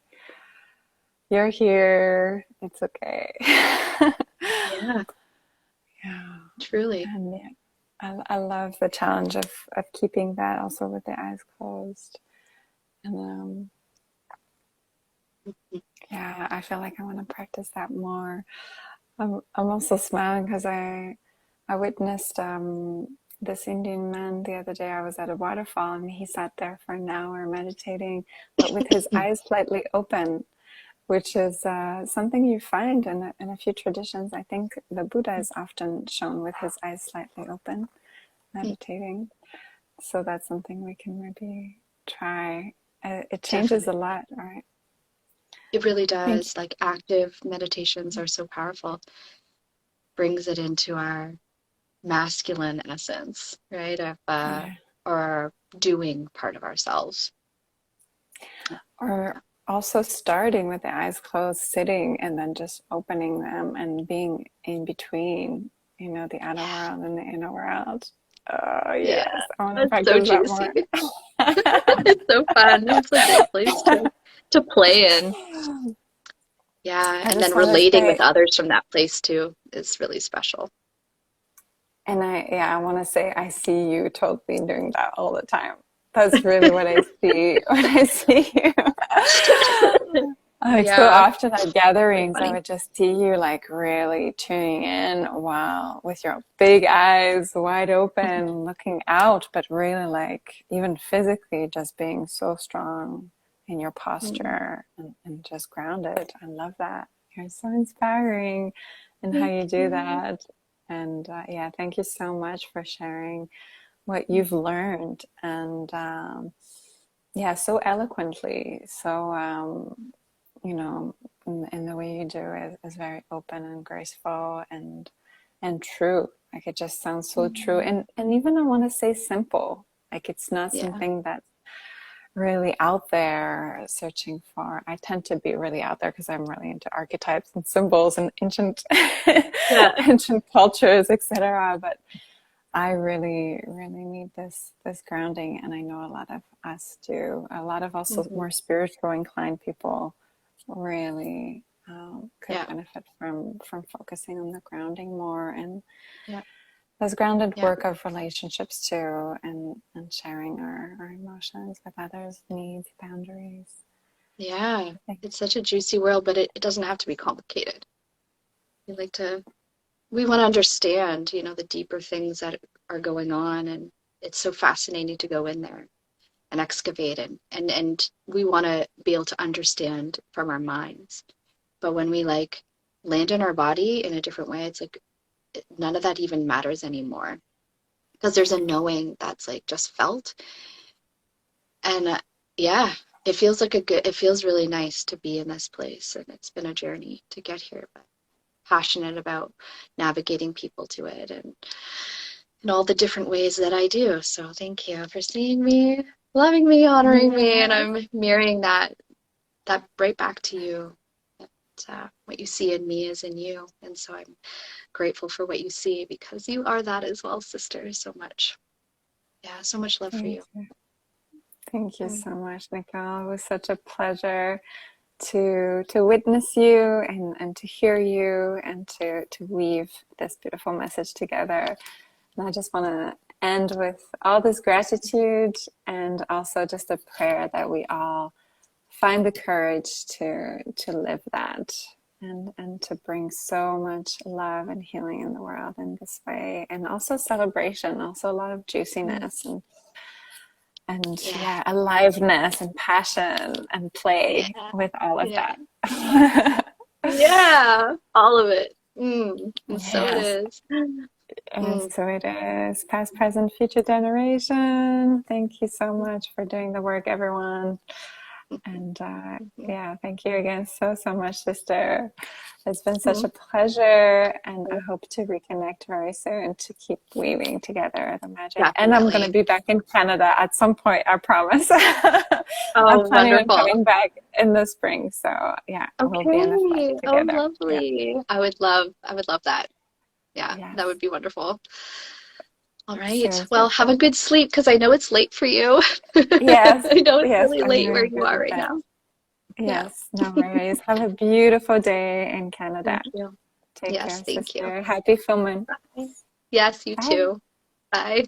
You're here. It's okay. Yeah, Yeah. truly. And yeah, I love the challenge of keeping that also with the eyes closed. And yeah, I feel like I want to practice that more. I'm also smiling because I witnessed this Indian man the other day. I was at a waterfall and he sat there for an hour meditating, but with his eyes slightly open, which is something you find in a few traditions. I think the Buddha is often shown with his eyes slightly open, meditating. So that's something we can maybe try. It changes a Definitely. lot, right? It really Thank does. Like active meditations are so powerful. Brings it into our masculine essence, right? Of you. or our doing part of ourselves. Or also starting with the eyes closed, sitting, and then just opening them and being in between, the outer Yeah. world and the inner world. Oh, Yeah. yes. I want to That's so practice that juicy. more. It's so fun. It's a great place to play in. Yeah. I And then just want to relating with say, others from that place too is really special. and I want to say, I see you totally doing that all the time. That's really what I see when I see you. Like so Yeah. often at So gatherings, I funny. would just see you like really tuning in, wow, with your big eyes wide open, looking out, but really like even physically just being so strong in your posture and just grounded. I love that. You're so inspiring in how Thank you do you. that. And yeah, thank you so much for sharing what you've learned and yeah, so eloquently. So you know, in the way you do it is very open and graceful and true. Like it just sounds so true. And even I want to say simple. Like it's not Yeah. something that's really out there searching for. I tend to be really out there because I'm really into archetypes and symbols and ancient Yeah. ancient cultures, etc. But I really, really need this grounding, and I know a lot of us do. A lot of also hmm more spiritual inclined people really could Yeah. benefit from focusing on the grounding more and Yeah. this grounded Yeah. work of relationships too, and sharing our emotions with others, needs, boundaries. Yeah. Like, It's such a juicy world, but it doesn't have to be complicated. We like to, we want to understand, the deeper things that are going on. And it's so fascinating to go in there and excavate and we want to be able to understand from our minds. But when we like land in our body in a different way, it's like none of that even matters anymore because there's a knowing that's like just felt. And yeah, it feels really nice to be in this place. And it's been a journey to get here, but passionate about navigating people to it and in all the different ways that I do. So thank you for seeing me, loving me, honoring me, and yes, I'm mirroring that right back to you. What you see in me is in you, and so I'm grateful for what you see because you are that as well, sister. So much, yeah, so much love for thank you. you. Thank you Mm. so much, Nicole. It was such a pleasure to witness you and to hear you and to weave this beautiful message together. And I just want to end with all this gratitude and also just a prayer that we all find the courage to live that and to bring so much love and healing in the world in this way, and also celebration, also a lot of Mm. juiciness and Yeah, yeah, aliveness and passion and play yeah, with all of yeah. that. Yeah, all of it. And so it Yes. is. And Mm, so it is. Past, present, future generation. Thank you so much for doing the work, everyone. And yeah, thank you again so much, sister. It's been such mhm. a pleasure, and I hope to reconnect very soon to keep weaving together the magic. And I'm going to Definitely. be back in Canada at some point, I promise. I'm Oh, planning on wonderful. coming back in the spring. So yeah, we'll be in the flesh Okay. Oh, together. Yeah. lovely. I would love that. Yeah, that Yes. would be wonderful. All right. Seriously. Well, have a good sleep because I know it's late for you. Yes. I know it's Yes. really I'm late where going to you go are to right bed. now. Yeah. Yes. No worries. Have a beautiful day in Canada. Thank you. Take Yes, care, thank you. sister. Happy filming. Yes, you Bye. too. Bye.